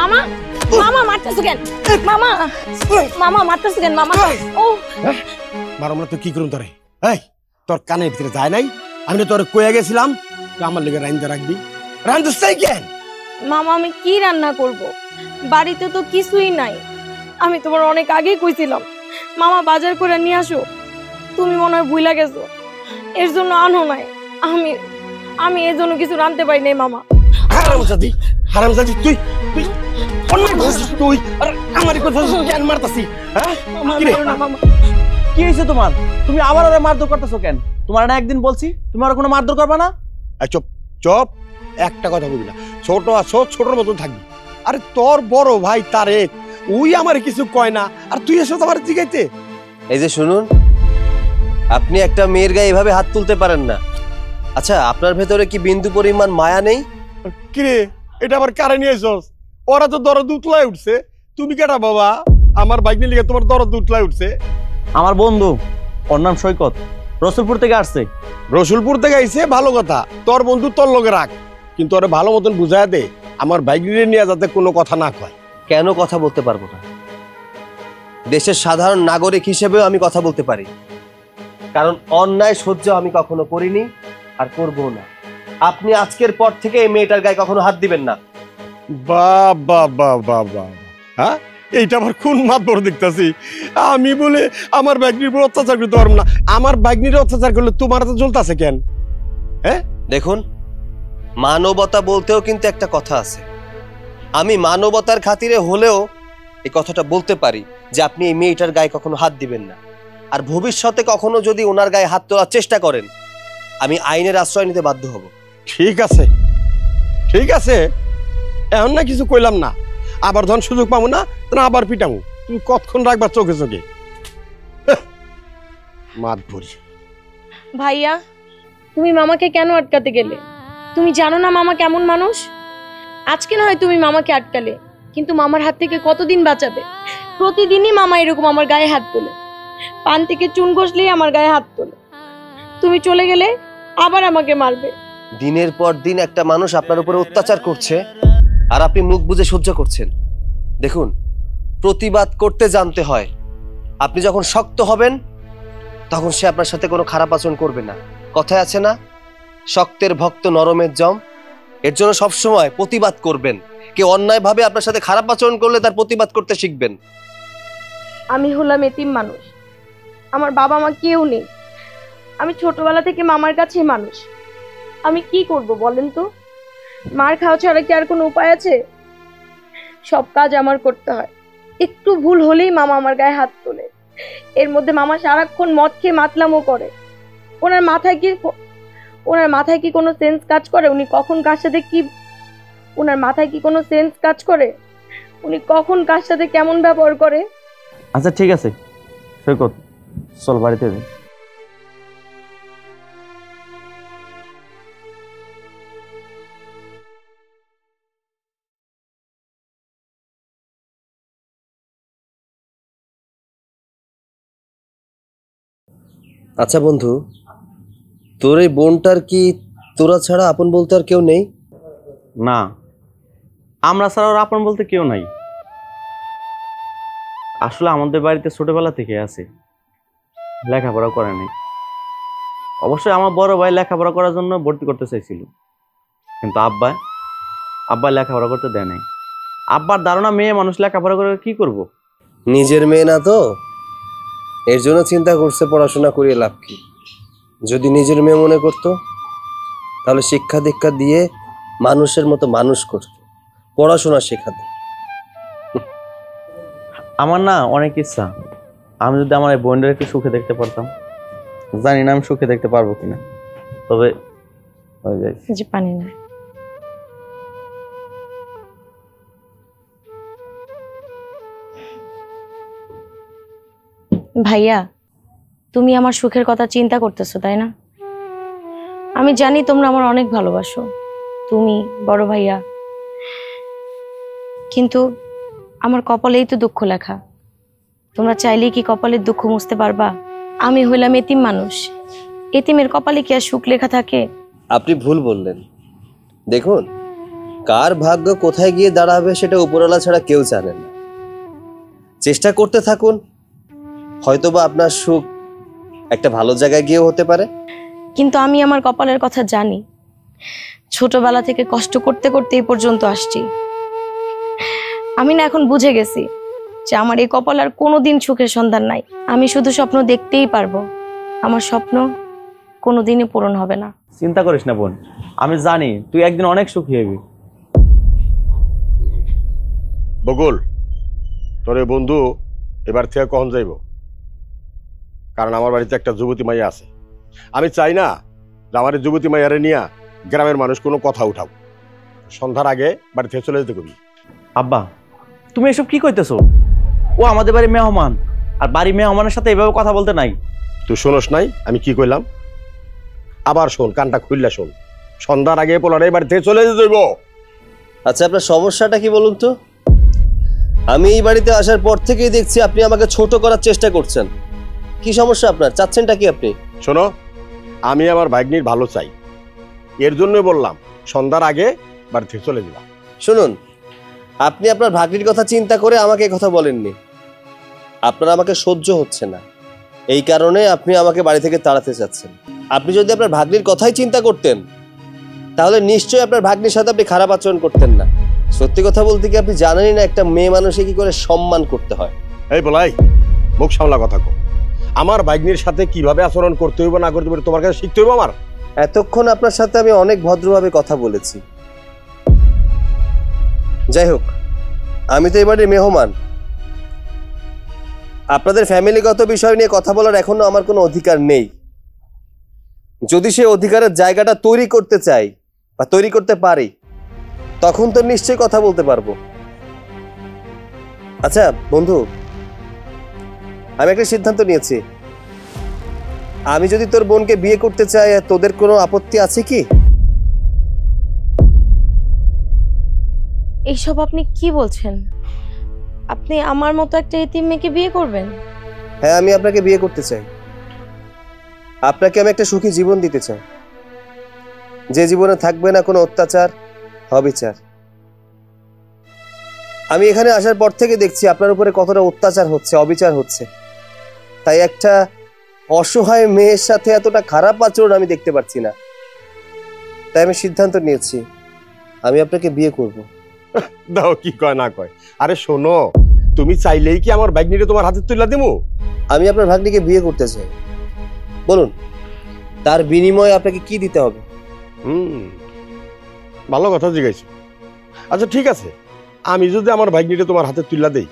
মামা মামা মারতেছ কেন? মামা মামা মারতেছ কেন? মামা ও মারো না তো কি করুন তোরে? এই তোর কানের ভিতরে যায় নাই? আমি তো তোর কইয়া গেছিলাম তুই আমার লেগে রাইন্দা রাখবি। রান্ধুস তাই কেন? মামা আমি কি রান্না করব? বাড়িতে তো কিছুই নাই। আমি তোমার অনেক আগেই কইছিলাম মামা বাজার করে নিয়ে আসো, তুমি মনে হয় ভুইলা গেছো, এর জন্য আনো নাই। আমি এর জন্য কিছু রাঁধতে পারি নাই মামা। হারামজাদি তুই তুই অন্যায় করছিস তুই। আর আমারই কথা কেন মারতাছিস? হ্যাঁ কি রে? কি হয়েছে তোমার? তুমি আবার ওরে মারধর করতেছো কেন? তোমার না একদিন বলছি তুমি আর কোনো মারধর করবা না। চুপ চুপ, একটা কথা বলবি না। ছোট আছো, ছোটর মতন থাকবি। আরে তোর বড় ভাই তারেক ওই আমার কিছু কয় না, আর তুই এসে তো আমার জিগাইতে। এই যে শুনুন, আপনি একটা মেয়ের গায়ে এভাবে হাত তুলতে পারেন না। আচ্ছা, আপনার ভেতরে কি বিন্দু পরিমাণ মায়া নেই? কিরে এটা আবার কারে নিয়ে এসোস? ওরা তো দরদ উতলায় উঠছে, তুমি কেটা বাবা? আমার বাইক নিয়ে লিখে তোমার দরদ উতলায় উঠছে। আমার বন্ধু, ওর নাম সৈকত, রসুলপুর থেকে আসছে। রসুলপুর থেকে আইছে ভালো কথা, তোর বন্ধু তোর লগে রাখ, কিন্তু ওরা ভালো মতন বুঝায় দে আমার বাইক নিয়ে যাতে কোনো কথা না কয়। কেন কথা বলতে পারবো না? দেশের সাধারণ নাগরিক হিসেবেও আমি কথা বলতে পারি, কারণ অন্যায় সহ্য আমি কখনো করিনি আর করবো না। আপনি আজকের পর থেকে এই মেয়েটার গায়ে কখনো হাত দিবেন না। বাবা বাবা বাবা, হ্যাঁ এইটা আবার কোন মাতবর দেখতাছি? আমি বলে আমার বাইকনির উপর অত্যাচার করতে পারবো না, আমার বাইকনির অত্যাচার করলে তোমার তো জ্বলতাছে কেন? হ্যাঁ দেখুন, মানবতা বলতেও কিন্তু একটা কথা আছে। আমি মানবতার খাতিরে হলেও এই কথাটা বলতে পারি যে আপনি এই মেয়েটার গায়ে কখনো হাত দিবেন না, আর ভবিষ্যতে কখনো যদি ওনার গায়ে হাত তোলার চেষ্টা করেন আমি আইনের আশ্রয় নিতে বাধ্য হব। ঠিক আছে ঠিক আছে, এখন না কিছু কইলাম না, আবার ধন সুযোগ পাবো না আবার পিটামু। তুমি কতক্ষণ রাখবা চোখে চোখে? মাত ভরি। ভাইয়া তুমি মামাকে কেন আটকাতে গেলে? তুমি জানো না মামা কেমন মানুষ? আজকে না হয় তুমি মামাকে আটকালে, কিন্তু মামার হাত থেকে কতদিন বাঁচাবে? প্রতিদিনই মামা এরকম আমার গায়ে হাত তোলে, পান থেকে চুন ঘষলেই আমার গায়ে হাত তোলে। তুমি চলে গেলে আবার আমাকে মারবে। দিনের পর দিন একটা মানুষ আপনার উপরে অত্যাচার করছে আর আপনি মুখ বুজে সহ্য করছেন। দেখুন, প্রতিবাদ করতে জানতে হয়। আপনি যখন শক্ত হবেন তখন সে আপনার সাথে কোনো খারাপ আচরণ করবে না। কথায় আছে না, শক্তের ভক্ত নরমের জম। এর জন্য সবসময় প্রতিবাদ করবেন। কেউ অন্যায়ভাবে আপনার সাথে খারাপ আচরণ করলে তার প্রতিবাদ করতে শিখবেন। আমি হলাম এতিম মানুষ, আমার বাবা মা কেউ নেই। আমি ছোটবেলা থেকে মামার কাছে মানুষ। আমি কি করব বলেন তো? মার খাওয়া ছাড়া কি আর কোনো উপায় আছে? সব কাজ আমার করতে হয়। একটু ভুল হলেই মামা আমার গায়ে হাত তোলে। এর মধ্যে মামা সারাক্ষণ মদ খেয়ে মাতলামও করে। ওনার মাথায় কি কোনো সেন্স কাজ করে? উনি কখন কার সাথে কি ওনার মাথায় কি কোনো সেন্স কাজ করে? উনি কখন কার সাথে কেমন ব্যবহার করে? আচ্ছা ঠিক আছে সৈকত, চল বাড়িতে যাই। আচ্ছা বন্ধু, তোর এই বোনটার কি তোরা ছাড়া আপন বলতে আর কেউ নেই? না, আমরা ছাড়া ওর আপন বলতে কেউ নাই। আসলে আমাদের বাড়িতে ছোটবেলা থেকে আছে, লেখাপড়া করে নাই। অবশ্যই আমার বড় ভাই লেখাপড়া করার জন্য ভর্তি করতে চাইছিল, কিন্তু আব্বা লেখাপড়া করতে দেয় নাই। আব্বার ধারণা মেয়ে মানুষ লেখাপড়া করে কি করব? নিজের মেয়ে না তো, এর জন্য চিন্তা করছে পড়াশোনা করিয়ে লাভ কি। যদি নিজের মেয়ে মনে করতো তাহলে শিক্ষা দীক্ষা দিয়ে মানুষের মতো মানুষ করতো, পড়াশোনা শেখাতো। আমার না অনেক ইচ্ছা, আমি যদি আমার এই বোনটাকে একটু সুখে দেখতে পারতাম। জানি না আমি সুখে দেখতে পারবো কিনা, তবে যে পানি না। ভাইয়া তুমি আমার সুখের কথা চিন্তা করতেছো তাই না? আমি জানি তোমরা আমার অনেক ভালোবাসো, তুমি বড় ভাইয়া, কিন্তু আমার কপালেই তো দুঃখ লেখা। তোমরা চাইলেই কি কপালের দুঃখ মুছতে পারবা? আমি হইলাম এতিম মানুষ, এতিমের কপালে কি আর সুখ লেখা থাকে? আপনি ভুল বললেন। দেখুন, কার ভাগ্য কোথায় গিয়ে দাঁড়াবে সেটা উপরওয়ালা ছাড়া কেউ জানে না। চেষ্টা করতে থাকুন, হয়তোবা আপনার সুখ একটা ভালো জায়গায় গিয়েও হতে পারে। কিন্তু আমি আমার কপালের কথা জানি। ছোটবেলা থেকে কষ্ট করতে করতে এই পর্যন্ত আসছি। আমি না এখন বুঝে গেছি যে আমার এই কপাল আর কোনোদিন সুখের সন্ধান নাই। আমি শুধু স্বপ্ন দেখতেই পারবো, আমার স্বপ্ন কোনোদিনই পূরণ হবে না। চিন্তা করিস না বোন, আমি জানি তুই একদিন অনেক সুখী হবি। বকুল, তোর এই বন্ধু এবার থেকে কখন যাইব? কারণ আমার বাড়িতে একটা যুবতী মাইয়া আছে। আমি চাই না যে আমার এই যুবতী মাইয়ারে নিয়ে গ্রামের মানুষ কোনো কথা উঠাও। সন্ধ্যার আগে বাড়ি থেকে চলে যেতে কবি। আব্বা, তুমি এসব কি কইতেছো? ও আমাদের বাড়ির মেহমান, আর বাড়ির মেহমানের সাথে এভাবে কথা বলতে নাই। তুই শোনস নাই আমি কি কইলাম? আবার শোন, কানটা খুললা শোন। সন্ধ্যার আগে পোলারে বাড়ি থেকে চলে যেতে হইব। আচ্ছা, আপনার সমস্যাটা কি বলুন তো? আমি এই বাড়িতে আসার পর থেকেই দেখছি আপনি আমাকে ছোট করার চেষ্টা করছেন। কি সমস্যা আপনার? চাচ্ছেনটা কি আপনি? শোনো, আমি আমার ভাগ্নির ভালো চাই, এর জন্যই বললাম সন্ধ্যার আগে বাড়ি থেকে চলে দিলাম। শুনুন, আপনি আপনার ভাগ্নির কথা চিন্তা করে আমাকে কথা বলেননি। আপনার আমাকে সহ্য হচ্ছে না, এই কারণে আপনি আমাকে বাড়ি থেকে তাড়াতে চাচ্ছেন। আপনি যদি আপনার ভাগ্নির কথাই চিন্তা করতেন তাহলে নিশ্চয়ই আপনার ভাগ্নির সাথে আপনি খারাপ আচরণ করতেন না। সত্যি কথা বলতে কি আপনি জানেনই না একটা মেয়ে মানুষকে কি করে সম্মান করতে হয়। এই বলাই, মুখ সামলা কথা কো। আমার ভাগ্নির সাথে কিভাবে আচরণ করতে হইব না করতে হইব তোমার কাছে শিখতে হইব আমার। এতক্ষণ আপনার সাথে আমি অনেক ভদ্রভাবে কথা বলেছি। যাই হোক, আমি তো এবারে মেহমান। আপনাদের ফ্যামিলিগত বিষয় নিয়ে কথা বলার এখনো আমার কোনো অধিকার নেই। যদি সে অধিকারের জায়গাটা তৈরি করতে চাই বা তৈরি করতে পারি, তখন তো নিশ্চয়ই কথা বলতে পারবো। আচ্ছা বন্ধু, আমি একটা সিদ্ধান্ত নিয়েছি। আমি যদি তোর বোনকে বিয়ে করতে চাই, তোদের কোনো আপত্তি আছে কি? এইসব আপনি কি বলছেন? আপনি আমার মতো একটা এতিম মেয়েকে বিয়ে করবেন? হ্যাঁ, আমি আপনাকে বিয়ে করতে চাই। আপনাকে আমি একটা সুখী জীবন দিতে চাই, যে জীবনে থাকবে না কোনো অত্যাচার, অবিচার। আমি এখানে আসার পর থেকে দেখছি আপনার উপরে কতটা অত্যাচার হচ্ছে, অবিচার হচ্ছে। তাই একটা অসহায় মেয়ের সাথে এতটা খারাপ আচরণ আমি দেখতে পাচ্ছি না। তাই আমি সিদ্ধান্ত নিয়েছি আমি আপনাকে বিয়ে করব। দাও কি কয় না কয়। আরে শোনো, তুমি চাইলেই কি আমার ভাগ্নিরে তোমার হাতে তুলে দিমু? আমি আপনার ভাগ্নিকে বিয়ে করতে চাই। বলুন, তার বিনিময়ে আপনাকে কি দিতে হবে? ভালো কথা জিজ্ঞাসা। আচ্ছা ঠিক আছে, আমি যদি আমার ভাগ্নিরে তোমার হাতে তুলে দেই,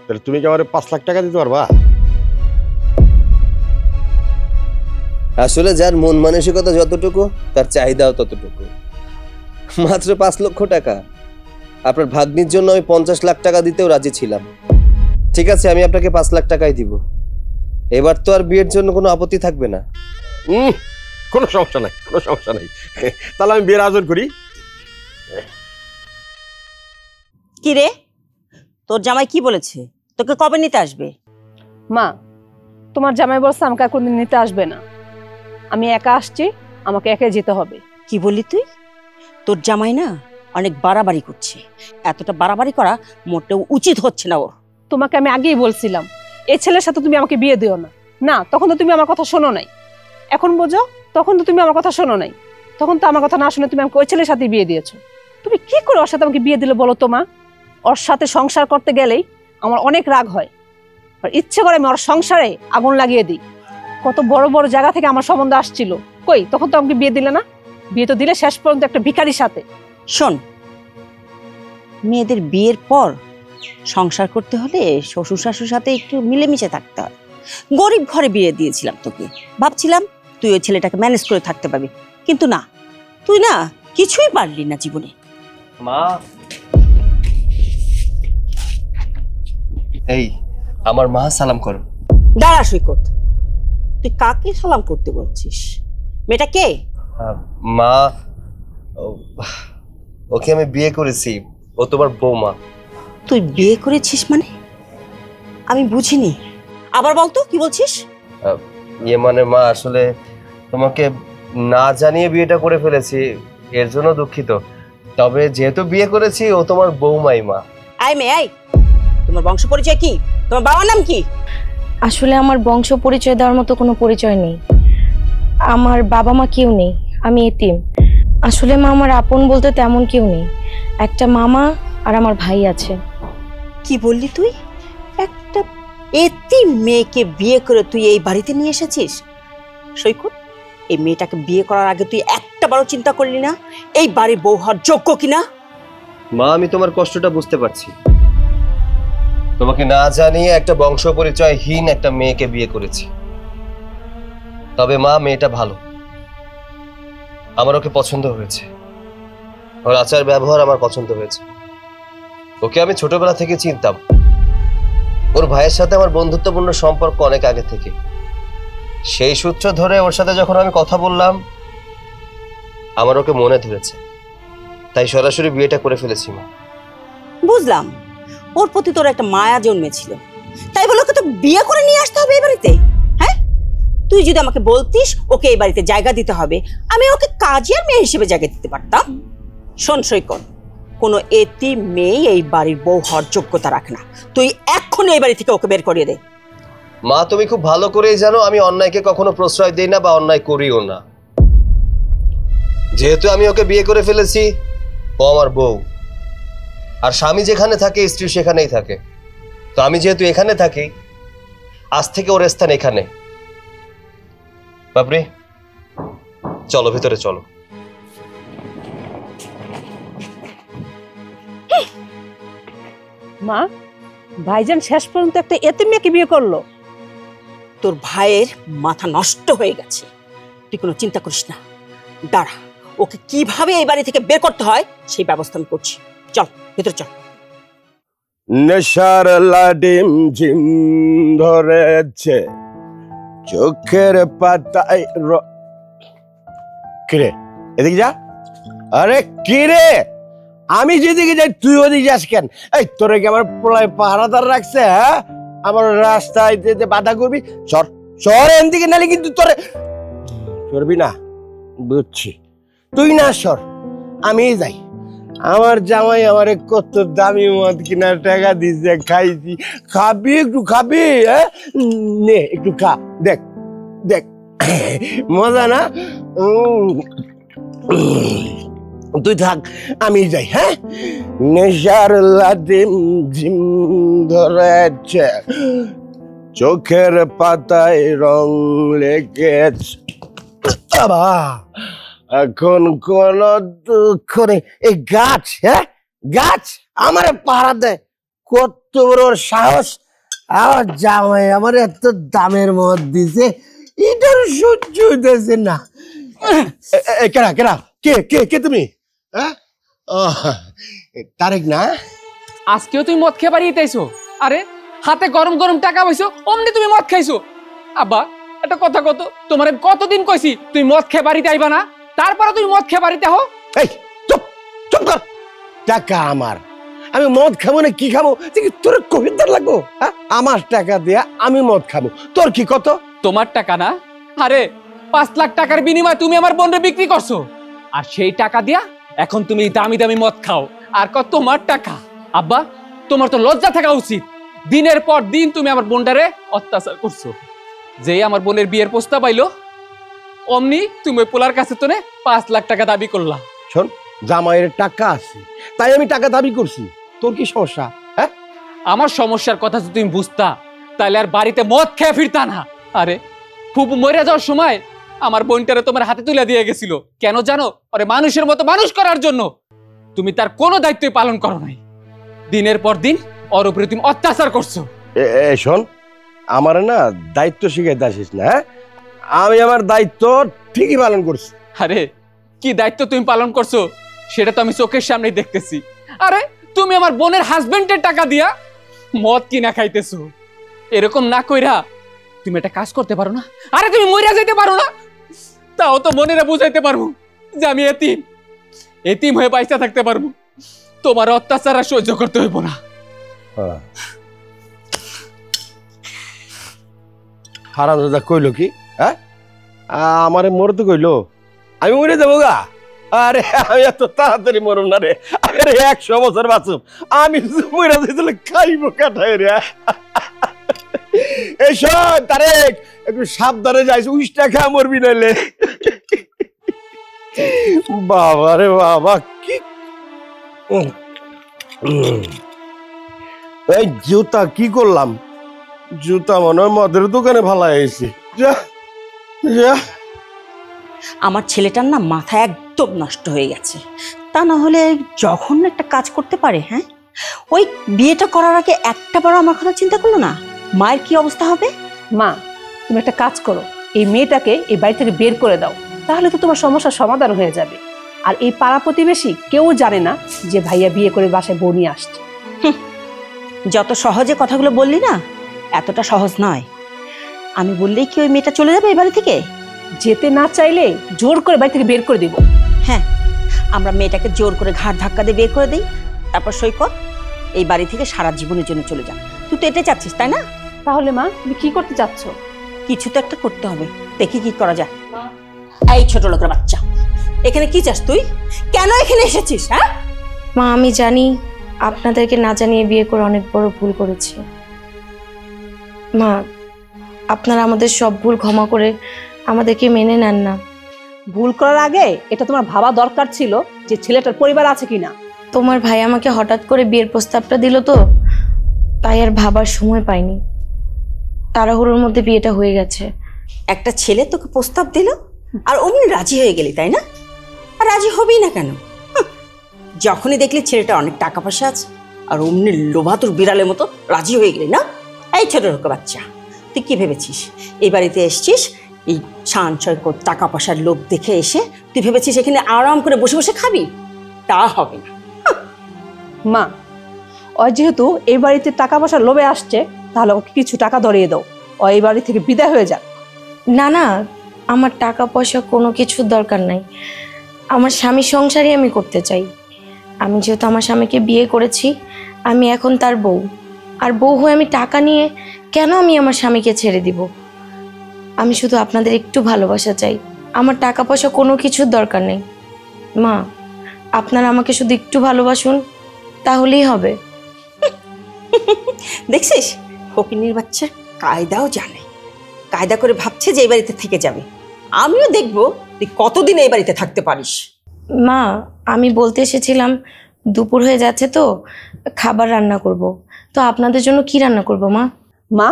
তাহলে তুমি কি আমার 5 লাখ টাকা দিতে পারবা? আসলে যার মন মানসিকতা যতটুকু, তার চাহিদাও ততটুকু। মাত্র 5 লক্ষ টাকা? আপনার ভাগ্নির জন্য আমি 50 লাখ টাকা দিতেও রাজি ছিলাম। ঠিক আছে, আমি আপনাকে 5 লাখ টাকাই দিব। এবার তো আর বিয়ের জন্য কোনো আপত্তি থাকবে না? কোনো সমস্যা নাই, কোনো সমস্যা নাই। তাহলে আমি বিয়ের আয়োজন করি। কি রে, তোর জামাই কি বলেছে? তোকে কবে নিতে আসবে? মা, তোমার জামাই বলছে আমাকে আর কোনদিন নিতে আসবে না। আমি একা আসছি, আমাকে একাই যেতে হবে। কি বললি তুই? তোর জামাই না অনেক বাড়াবাড়ি করছে। এতটা বাড়াবাড়ি করা মোটেও উচিত হচ্ছে না ওর। তোমাকে আমি আগেই বলছিলাম এই ছেলের সাথে তুমি আমাকে বিয়ে দিও না। না, তখন তো তুমি আমার কথা শোনো নাই। এখন বোঝো, তখন তো তুমি আমার কথা শোনো নাই। তখন তো আমার কথা না শুনে তুমি আমাকে ওই ছেলের সাথে বিয়ে দিয়েছো। তুমি কি করে ওর সাথে আমাকে বিয়ে দিলে বলো তো মা? ওর সাথে সংসার করতে গেলেই আমার অনেক রাগ হয়, আর ইচ্ছে করে আমি ওর সংসারে আগুন লাগিয়ে দিই। কত বড় বড় জায়গা থেকে আমার সম্বন্ধ আসছিল, কই তখন তো আমাকে বিয়ে দিলে না। বিয়ে তো দিলে শেষ পর্যন্ত একটা ভিখারির সাথে। শোন, মেয়েদের বিয়ের পর সংসার করতে হলে শ্বশুর শাশুর সাথে একটু মিলেমিশে থাকতে হয়। গরিব ঘরে বিয়ে দিয়েছিলাম তোকে, ভাবছিলাম তুই ওই ছেলেটাকে ম্যানেজ করে থাকতে পারবি, কিন্তু না, তুই না কিছুই পারলি না জীবনে। মা, এই আমার মা সালাম করো। দাঁড়া সৈকত, তুই কাকে সালাম করতে বলছিস? মেয়েটা কে? মা, ওকে আমি বিয়ে করেছি, ও তোমার বৌমা। তুই বিয়ে করেছিস মানে? আমি বুঝিনি, আবার বলতো কি বলছিস? ইয়ে মানে মা, আসলে তোমাকে না জানিয়ে বিয়েটা করে ফেলেছি, এর জন্য দুঃখিত। তবে যেহেতু বিয়ে করেছি ও তোমার বৌমাই মা। আয় মেয়ে আয়, তোমার বংশ পরিচয় কি? তোমার বাবার নাম কি? আসলে আমার বংশ পরিচয় দেওয়ার মতো কোনো পরিচয় নেই। আমার বাবা মা কেউ নেই, আমি এতিম। আসলে মা আমার আপন বলতে তেমন কেউ নেই, একটা মামা আর আমার ভাই আছে। কি বললি তুই? একটা এতিম মেয়েকে বিয়ে করে তুই এই বাড়িতে নিয়ে এসেছিস? সৈকত, এই মেয়েটাকে বিয়ে করার আগে তুই একটা বারও চিন্তা করলি না এই বাড়ির বউ হওয়ার যোগ্য কিনা? মা, আমি তোমার কষ্টটা বুঝতে পারছি। তোমাকে না জানিয়ে একটা বংশ পরিচয়হীন একটা মেয়েকে বিয়ে করেছি। তবে মা, মেয়েটা ভালো, আমার ওকে পছন্দ হয়েছে। ওর আচার ব্যবহার আমার পছন্দ হয়েছে। ওকে আমি ছোটবেলা থেকে চিনতাম। ওর ভাইয়ের সাথে আমার বন্ধুত্বপূর্ণ সম্পর্ক অনেক আগে থেকে। সেই সূত্র ধরে ওর সাথে যখন আমি কথা বললাম, আমার ওকে মনে ধরেছে, তাই সরাসরি বিয়েটা করে ফেলেছি মা। বুঝলাম, ওর প্রতি তোর একটা মায়া জন্মেছিল, তাই বলে ওকে তো বিয়ে করে নিয়ে আসতে হবে এই বাড়িতে? হ্যাঁ, তুই যদি আমাকে বলতিস ওকে এই বাড়িতে জায়গা দিতে হবে, আমি ওকে কাজের মেয়ে হিসেবে জায়গা দিতে পারতাম। শোন সৈকত, কোনো এতিম মেয়ে এই বাড়ির বউ হওয়ার যোগ্যতা রাখে না। তুই এক্ষুনি এই বাড়ি থেকে ওকে বের করিয়ে দে। মা, তুমি খুব ভালো করেই জানো আমি অন্যায়কে কখনো প্রশ্রয় দেই না বা অন্যায় করিও না। যেহেতু আমি ওকে বিয়ে করে ফেলেছি, ও আমার বউ, আর স্বামী যেখানে থাকে স্ত্রী সেখানেই থাকে। তো আমি যেহেতু এখানে থাকি, আজ থেকে ওর স্থান এখানে। বাপরে, চলো ভিতরে চলো। মা, ভাইজান শেষ পর্যন্ত একটা এতিম মেয়েকে বিয়ে করলো। তোর ভাইয়ের মাথা নষ্ট হয়ে গেছে, তুই কোনো চিন্তা করিস না। দাঁড়া, ওকে কিভাবে এই বাড়ি থেকে বের করতে হয় সেই ব্যবস্থা আমি করছি। চল ভেতরে চল। নেশার লাডিম ঝিম ধরেছে চোখের পাতায় কিরে, এদিকে যা। আরে কিরে, আমি যেদিকে যাই তুই ওদিকে যাস কেন? এই তোরে কি আমার পোলায় পাহারাদার রাখছে? হ্যাঁ, আমার রাস্তায় যেতে বাধা করবি? সর সর এদিকে, নালে কিন্তু তোরে সরবি না। বুঝছি, তুই না সর, আমি যাই। আমার জামাই আমারে কত দামি মদ কিনার টাকা দিছে, খাইছি। খাবি একটু, খাবি? হ্যাঁ, নে একটু খা, দেখ দেখ মজা না? তুই থাক, আমি যাই। হ্যাঁ, নেশার লাদিম ঝিম ধরেছে চোখের পাতায় রং লেগেছে। এখন কোন দুঃখ নেই। এই গাছ, হ্যাঁ গাছ আমার পাহারা দেয়। কত বড় সাহস! আমার জামাই আমার এত দামের মদ দিছে, এটার সহ্য হইতেছে না। কেনা কেনা, কে কে কে তুমি? হ্যাঁ, তারেক না? আজকেও তুমি মদ খেয়ে বাড়িয়ে তাইছো? আরে হাতে গরম গরম টাকা পাইছো, অমনি তুমি মদ খাইছো? আব্বা, একটা কথা কত, তোমার কতদিন কইছি তুই মদ খেয়ে বাড়িতে আইবা না, তারপরে তুমি মদ খেয়ে বাড়িতে হো? এই চুপ চুপ কর। টাকা আমার, আমি মদ খাবো না কি খাবো? তোর কবিতার লাগবো? হ্যাঁ, আমার টাকা দিয়া আমি মদ খাবো, তোর কি কত? তোমার টাকা না? আরে 5 লাখ টাকার বিনিময়ে তুমি আমার বোনরে বিক্রি করছো, আর সেই টাকা দিয়া এখন তুমি দামি দামি মদ খাও, আর কত তোমার টাকা। আব্বা, তোমার তো লজ্জা থাকা উচিত। দিনের পর দিন তুমি আমার বোনটারে অত্যাচার করছো। যেই আমার বোনের বিয়ের প্রস্তাব আইলো, অমনি তুমি ওই পোলার কাছে তো 5 লাখ টাকা দাবি করলা। শোন, জামাইয়ের টাকা আছে তাই আমি টাকা দাবি করছি, তোর কি সমস্যা? হ্যাঁ, আমার সমস্যার কথা যদি তুমি বুঝতা তাহলে আর বাড়িতে মদ খেয়ে ফিরতা না। আরে ফুপু মরে যাওয়ার সময় আমার বোনটারে তোমার হাতে তুলে দিয়ে গেছিল, কেন জানো? আরে মানুষের মতো মানুষ করার জন্য। তুমি তার কোনো দায়িত্বই পালন করো নাই। দিনের পর দিন ওর উপরে তুমি অত্যাচার করছো। শোন, আমার না দায়িত্ব শিখাইতে আসিস না। হ্যাঁ, আমি আমার দায়িত্ব ঠিকই পালন করছি। আরে কি দায়িত্ব তুমি পালন করছো সেটা তো আমি চোখের সামনেই দেখতেছি। আরে তুমি আমার বোনের হাজবেন্ডের টাকা দিয়া মদ কিনা খাইতেছো। এরকম না কইরা তুমি একটা কাজ করতে পারো না? আরে তুমি মইরা যাইতে পারো না? তাও তো মনেরা বুঝাইতে পারবো যে আমি এতিম, এতিম হয়ে বাইচা থাকতে পারবো। তোমার অত্যাচার আর সহ্য করতে হইব না। হারামজাদা কইলো কি? হ্যাঁ, আমারে মরতে কইলো? আমি মরে যাবো গা? আরে আমি এত তাড়াতাড়ি মরুম না রে, আরে 100 বছর বাঁচুম। আমি মরে দিলে খাইবো কাটায় রে। এই শোন তারেক, একটু সাবধানে যাইস, উইসটা খা মরবি নাইলে। বাবা রে বাবা, কি এই জুতা কি করলাম? জুতা মনে হয় মদের দোকানে ভালো হয়েছে। যা যা। আমার ছেলেটার না মাথা একদম নষ্ট হয়ে গেছে। তা না হলে যখন একটা কাজ করতে পারে, হ্যাঁ, ওই বিয়েটা করার আগে একটা বার আমার কথা চিন্তা করলো না মায়ের কি অবস্থা হবে। মা, তুমি একটা কাজ করো, এই মেয়েটাকে এই বাড়ি থেকে বের করে দাও, তাহলে তো তোমার সমস্যার সমাধান হয়ে যাবে। আর এই পাড়া প্রতিবেশী কেউ জানে না যে ভাইয়া বিয়ে করে বাসায় বউ নিয়ে আসছে। যত সহজে কথাগুলো বললি না, এতটা সহজ নয়। আমি বললেই কি ওই মেয়েটা চলে যাবে এই বাড়ি থেকে? যেতে না চাইলে জোর করে বাড়ি থেকে বের করে দিব। হ্যাঁ, আমরা মেয়েটাকে জোর করে ঘাড় ধাক্কা দিয়ে বের করে দিই, তারপর সৈকত এই বাড়ি থেকে সারা জীবনের জন্য চলে যান। তুই তো এটাই চাচ্ছিস, তাই না? তাহলে মা, তুমি কি করতে চাচ্ছ? কিছু তো একটা করতে হবে, দেখি কি করা যায়। এই ছোট লোকের বাচ্চা, এখানে কি চাস তুই? কেন এখানে এসেছিস? হ্যাঁ মা, আমি জানি আপনাদেরকে না জানিয়ে বিয়ে করে অনেক বড় ভুল করেছি। মা, আপনারা আমাদের সব ভুল ক্ষমা করে আমাদেরকে মেনে নেন না। ভুল করার আগে এটা তোমার ভাবা দরকার ছিল যে ছেলেটার পরিবার আছে কিনা। তোমার ভাই আমাকে হঠাৎ করে বিয়ের প্রস্তাবটা দিল তো, তাই আর ভাবার সময় পাইনি। তাড়াহুড়োর মধ্যে বিয়েটা হয়ে গেছে। একটা ছেলে তোকে প্রস্তাব দিল আর অমনি রাজি হয়ে গেলি, তাই না? আর রাজি হবেই না কেন? যখনই দেখলি ছেলেটা অনেক টাকা পয়সা আছে আর অমনি লোভাতুর বিড়ালের মতো রাজি হয়ে গেলি না? এই ছোট লোক বাচ্চা, তুই কি ভেবেছিস এই বাড়িতে এসছিস এই সাঞ্চয় টাকা পয়সার লোভ দেখে এসে তুই ভেবেছিস এখানে আরাম করে বসে বসে খাবি? তা হবে না। মা, ও যেহেতু এই বাড়িতে টাকা পয়সার লোভে আসছে, তাহলে ওকে কিছু টাকা ধরিয়ে দাও, ও এই বাড়ি থেকে বিদায় হয়ে যাক। না না, আমার টাকা পয়সা কোনো কিছুর দরকার নাই। আমার স্বামীর সংসারই আমি করতে চাই। আমি যেহেতু আমার স্বামীকে বিয়ে করেছি, আমি এখন তার বউ। আর বউ হয়ে আমি টাকা নিয়ে কেন আমি আমার স্বামীকে ছেড়ে দিব? আমি শুধু আপনাদের একটু ভালোবাসা চাই, আমার টাকা পয়সা কোনো কিছুর দরকার নেই। মা, আপনারা আমাকে শুধু একটু ভালোবাসুন, তাহলেই হবে। দেখছিস ফকিন্নির বাচ্চা কায়দাও জানে, কায়দা করে ভাবছে যে এই বাড়িতে থেকে যাবে। আমিও দেখবো তুই কতদিন এই বাড়িতে থাকতে পারিস। মা, আমি বলতে এসেছিলাম দুপুর হয়ে যাচ্ছে তো খাবার রান্না করব। তো আপনাদের জন্য কি রান্না করব মা? মা,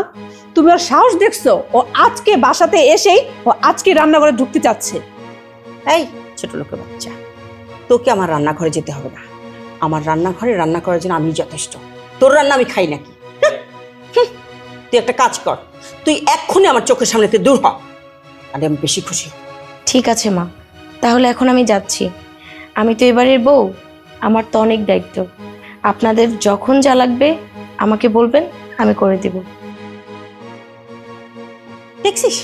তুমি ওর সাহস দেখছো? ও আজকে বাসাতে এসেই ও আজকে রান্নাঘরে ঢুকতে চাচ্ছে। এই ছোট লোকের বাচ্চা, তোকে আমার রান্নাঘরে যেতে হবে না। আমার রান্নাঘরে রান্না করার জন্য আমি যথেষ্ট। তোর রান্না আমি খাই নাকি? তুই একটা কাজ কর, তুই এক্ষুনি আমার চোখের সামনে থেকে দূর হ, তাহলে আমি বেশি খুশি হব। ঠিক আছে মা, তাহলে এখন আমি যাচ্ছি। আমি তো এবারের বউ, আমার তো অনেক দায়িত্ব। আপনাদের যখন যা লাগবে আমাকে বলবেন, আমি করে দেব। দেখছিস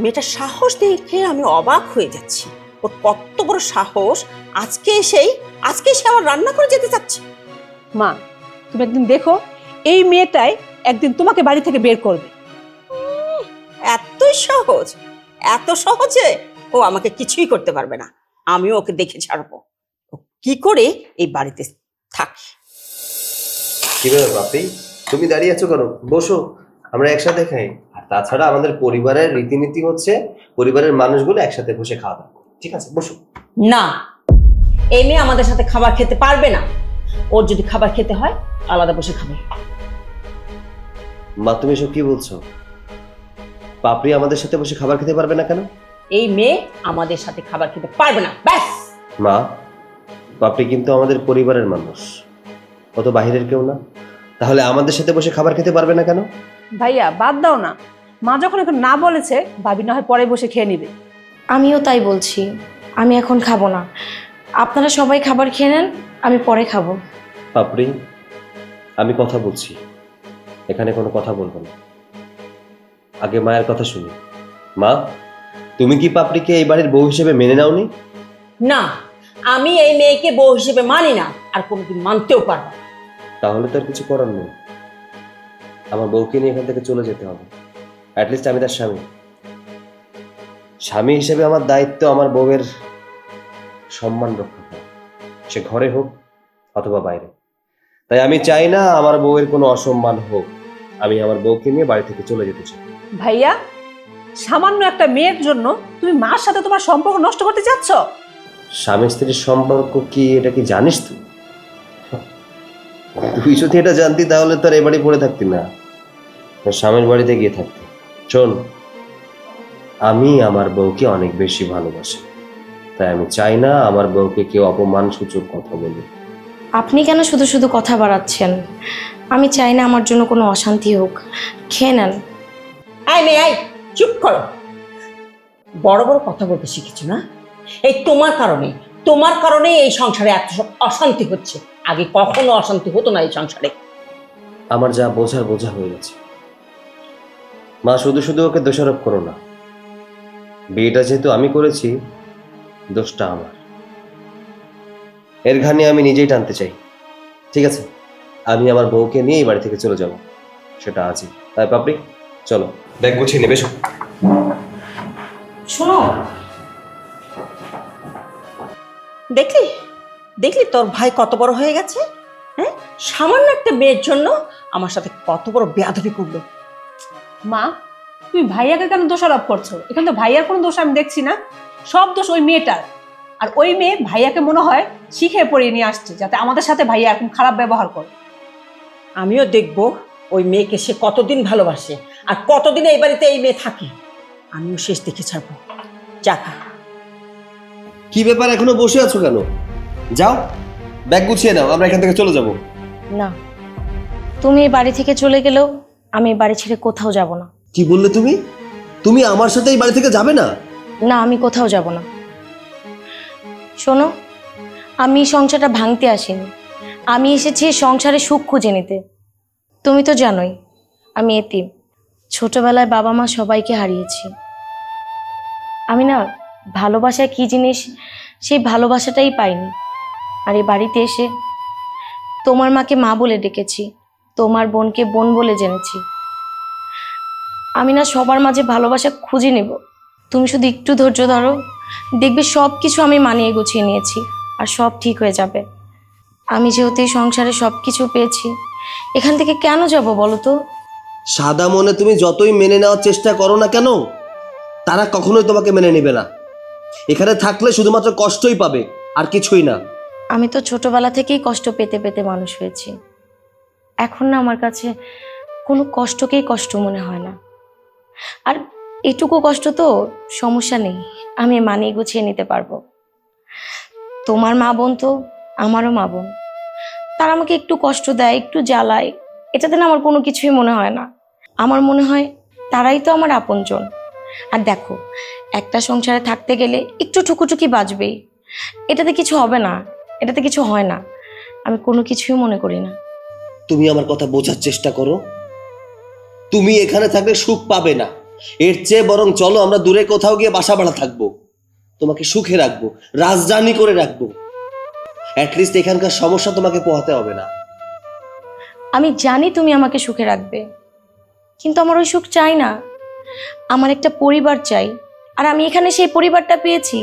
মেয়েটার সাহস দেখে আমি অবাক হয়ে যাচ্ছি। ওর কত বড় সাহস, আজকে সে আমার রান্না করে যেতে চাচ্ছে। মা, তুমি একদিন দেখো এই মেয়েটাই একদিন তোমাকে বাড়ি থেকে বের করবে। এতই সহজ, এত সহজে ও আমাকে কিছুই করতে পারবে না। আমিও ওকে দেখে ছাড়বো ও কি করে এই বাড়িতে থাকে। কি ব্যাপার বাপি, তুমি দাঁড়িয়ে আছো কেন? বসো, আমরা একসাথে খাই। আর তাছাড়া আমাদের পরিবারের রীতিনীতি হচ্ছে পরিবারের মানুষগুলো একসাথে বসে খাওয়া দাওয়া। ঠিক আছে, বসো। না, এই মেয়ে আমাদের সাথে খাবার খেতে পারবে না। ওর যদি খাবার খেতে হয় আলাদা বসে খাবে। মা, তুমি এসব কি বলছো? পাপড়ি আমাদের সাথে বসে খাবার খেতে পারবে না কেন? এই মেয়ে আমাদের সাথে খাবার খেতে পারবে না, ব্যাস। মা, পাপড়ি কিন্তু আমাদের পরিবারের মানুষ, ও তো বাহিরের কেউ না। তাহলে আমাদের সাথে বসে খাবার খেতে পারবে না কেন? ভাইয়া বাদ দাও না, মা যখন এখন না বলেছে, ভাবি না হয় পরে বসে খেয়ে নিবে। আমিও তাই বলছি, আমি এখন খাবো না। আপনারা সবাই খাবার খেয়ে নেন, আমি পরে খাবো। পাপড়ি, আমি কথা বলছি, এখানে কোনো কথা বলবো না। আগে মায়ের কথা শুনি। মা, তুমি কি পাপড়িকে এই বাড়ির বউ হিসেবে মেনে নাওনি? না, আমি এই মেয়েকে বউ হিসেবে মানি না, আর কোনোদিন মানতেও পারবো না। তাহলে তো আর কিছু করার নেই, আমার বউকে নিয়ে এখান থেকে চলে যেতে হবে। অ্যাটলিস্ট আমি তার স্বামী হিসেবে আমার দায়িত্ব আমার বউয়ের সম্মান রক্ষা করা, সে ঘরে হোক অথবা বাইরে। তাই আমি চাই না আমার বউয়ের কোনো অসম্মান হোক। আমি আমার বউকে নিয়ে বাড়ি থেকে চলে যেতে চাই। ভাইয়া, সামান্য একটা মেয়ের জন্য তুমি মার সাথে তোমার সম্পর্ক নষ্ট করতে চাচ্ছ? স্বামী স্ত্রীর সম্পর্ক কি, এটা কি জানিস তুই? তুই যদি এটা জানতি তাহলে তোর এ বাড়ি পড়ে থাকতি না, তোর স্বামীর বাড়িতে গিয়ে থাকতি। শোন, আমি আমার বউকে অনেক বেশি ভালোবাসি, তাই আমি চাই না আমার বউকে কেউ অপমান সূচক কথা বলে। আপনি কেন শুধু শুধু কথা বাড়াচ্ছেন? আমি চাই না আমার জন্য কোনো অশান্তি হোক। খেয়ে নেন। আয় মেয়ে আয়, চুপ করো। বড় বড় কথা বলতে শিখেছো না? এই তোমার কারণে এই সংসারে এত সব অশান্তি হচ্ছে। আগে কখনো অশান্তি হতো না এই সংসারে। আমার যা বোঝার বোঝা হয়ে গেছে মা, শুধু শুধু ওকে দোষারোপ করো না। বিয়েটা যেহেতু আমি করেছি, দোষটা আমার। এর ঘানি আমি নিজেই টানতে চাই। ঠিক আছে, আমি আমার বউকে নিয়ে এই বাড়ি থেকে চলে যাব, সেটা আজই। তাই পাপড়ি, চলো ব্যাগ গুছিয়ে নেবে। শোনো, দেখলি তোর ভাই কত বড় হয়ে গেছে? হ্যাঁ, সামান্য একটা মেয়ের জন্য আমার সাথে কত বড় বেয়াদবি করলো। মা, তুমি ভাইয়াকে কেন দোষারোপ করছো? এখানে তো ভাইয়ার কোনো দোষ আমি দেখছি না, সব দোষ ওই মেয়েটার। আর ওই মেয়ে ভাইয়াকে মনে হয় শিখে পড়িয়ে নিয়ে আসছে যাতে আমাদের সাথে ভাইয়া এরকম খারাপ ব্যবহার করে। আমিও দেখবো ওই মেয়েকে সে কতদিন ভালোবাসে আর কতদিন এই বাড়িতে এই মেয়ে থাকে। আমিও শেষ দেখে ছাড়বো। যা খা। কি ব্যাপার, এখনো বসে আছো কেন? যাও ব্যাগ গুছিয়ে নাও, আমরা এখান থেকে চলে যাব। না, তুমি এই বাড়ি থেকে চলে গেলেও আমি এই বাড়ি ছেড়ে কোথাও যাব না। কি বললে তুমি? তুমি আমার সাথে এই বাড়ি থেকে যাবে না? না, আমি কোথাও যাব না। শোনো, আমি সংসারটা ভাঙতে আসিনি, আমি এসেছি সংসারে সুখ খুঁজে নিতে। তুমি তো জানোই আমি এতিম, ছোটবেলায় বাবা মা সবাইকে হারিয়েছি। আমি না ভালোবাসা কি জিনিস সেই ভালোবাসাটাই পাইনি। আর এই বাড়িতে এসে তোমার মাকে মা বলে ডেকেছি, তোমার বোনকে বোন বলে জেনেছি। আমি না সবার মাঝে ভালোবাসা খুঁজে নেব। তুমি শুধু একটু ধৈর্য ধরো, দেখবে সব কিছু আমি মানিয়ে গুছিয়ে নিয়েছি আর সব ঠিক হয়ে যাবে। আমি যেহেতু এই সংসারে সব কিছু পেয়েছি, এখান থেকে কেন যাব বলো তো? সাদা মনে তুমি যতই মেনে নেওয়ার চেষ্টা করো না কেন, তারা কখনোই তোমাকে মেনে নেবে না। এখানে থাকলে শুধুমাত্র কষ্টই পাবে, আর কিছুই না। আমি তো ছোটবেলা থেকেই কষ্ট পেতে পেতে মানুষ হয়েছি। এখন না আমার কাছে কোনো কষ্টকেই কষ্ট মনে হয় না। আর এটুকু কষ্ট তো সমস্যা নেই, আমি মানিয়ে গুছিয়ে নিতে পারবো। তোমার মা বোন তো আমারও মা বোন, তারা আমাকে একটু কষ্ট দেয়, একটু জ্বালায়, এটাতে না আমার কোনো কিছুই মনে হয় না। আমার মনে হয় তারাই তো আমার আপনজন। আর দেখো, একটা সংসারে থাকতে গেলে একটু ঠুকুঠুকি বাজবেই, এটাতে কিছু হবে না, এটাতে কিছু হয় না। আমি কোনো কিছুই মনে করি না। তুমি আমার কথা বোঝার চেষ্টা করো। তুমি এখানে থাকলে সুখ পাবে না, এর চেয়ে বরং চলো আমরা দূরে কোথাও গিয়ে বাসা ভাড়া থাকবো, তোমাকে সুখে রাখবো, রাজধানী করে রাখবো। অ্যাটলিস্ট এখানকার সমস্যা তোমাকে পোহাতে হবে না। আমি জানি তুমি আমাকে সুখে রাখবে, কিন্তু আমার ওই সুখ চাই না। আমার একটা পরিবার চাই, আর আমি এখানে সেই পরিবারটা পেয়েছি।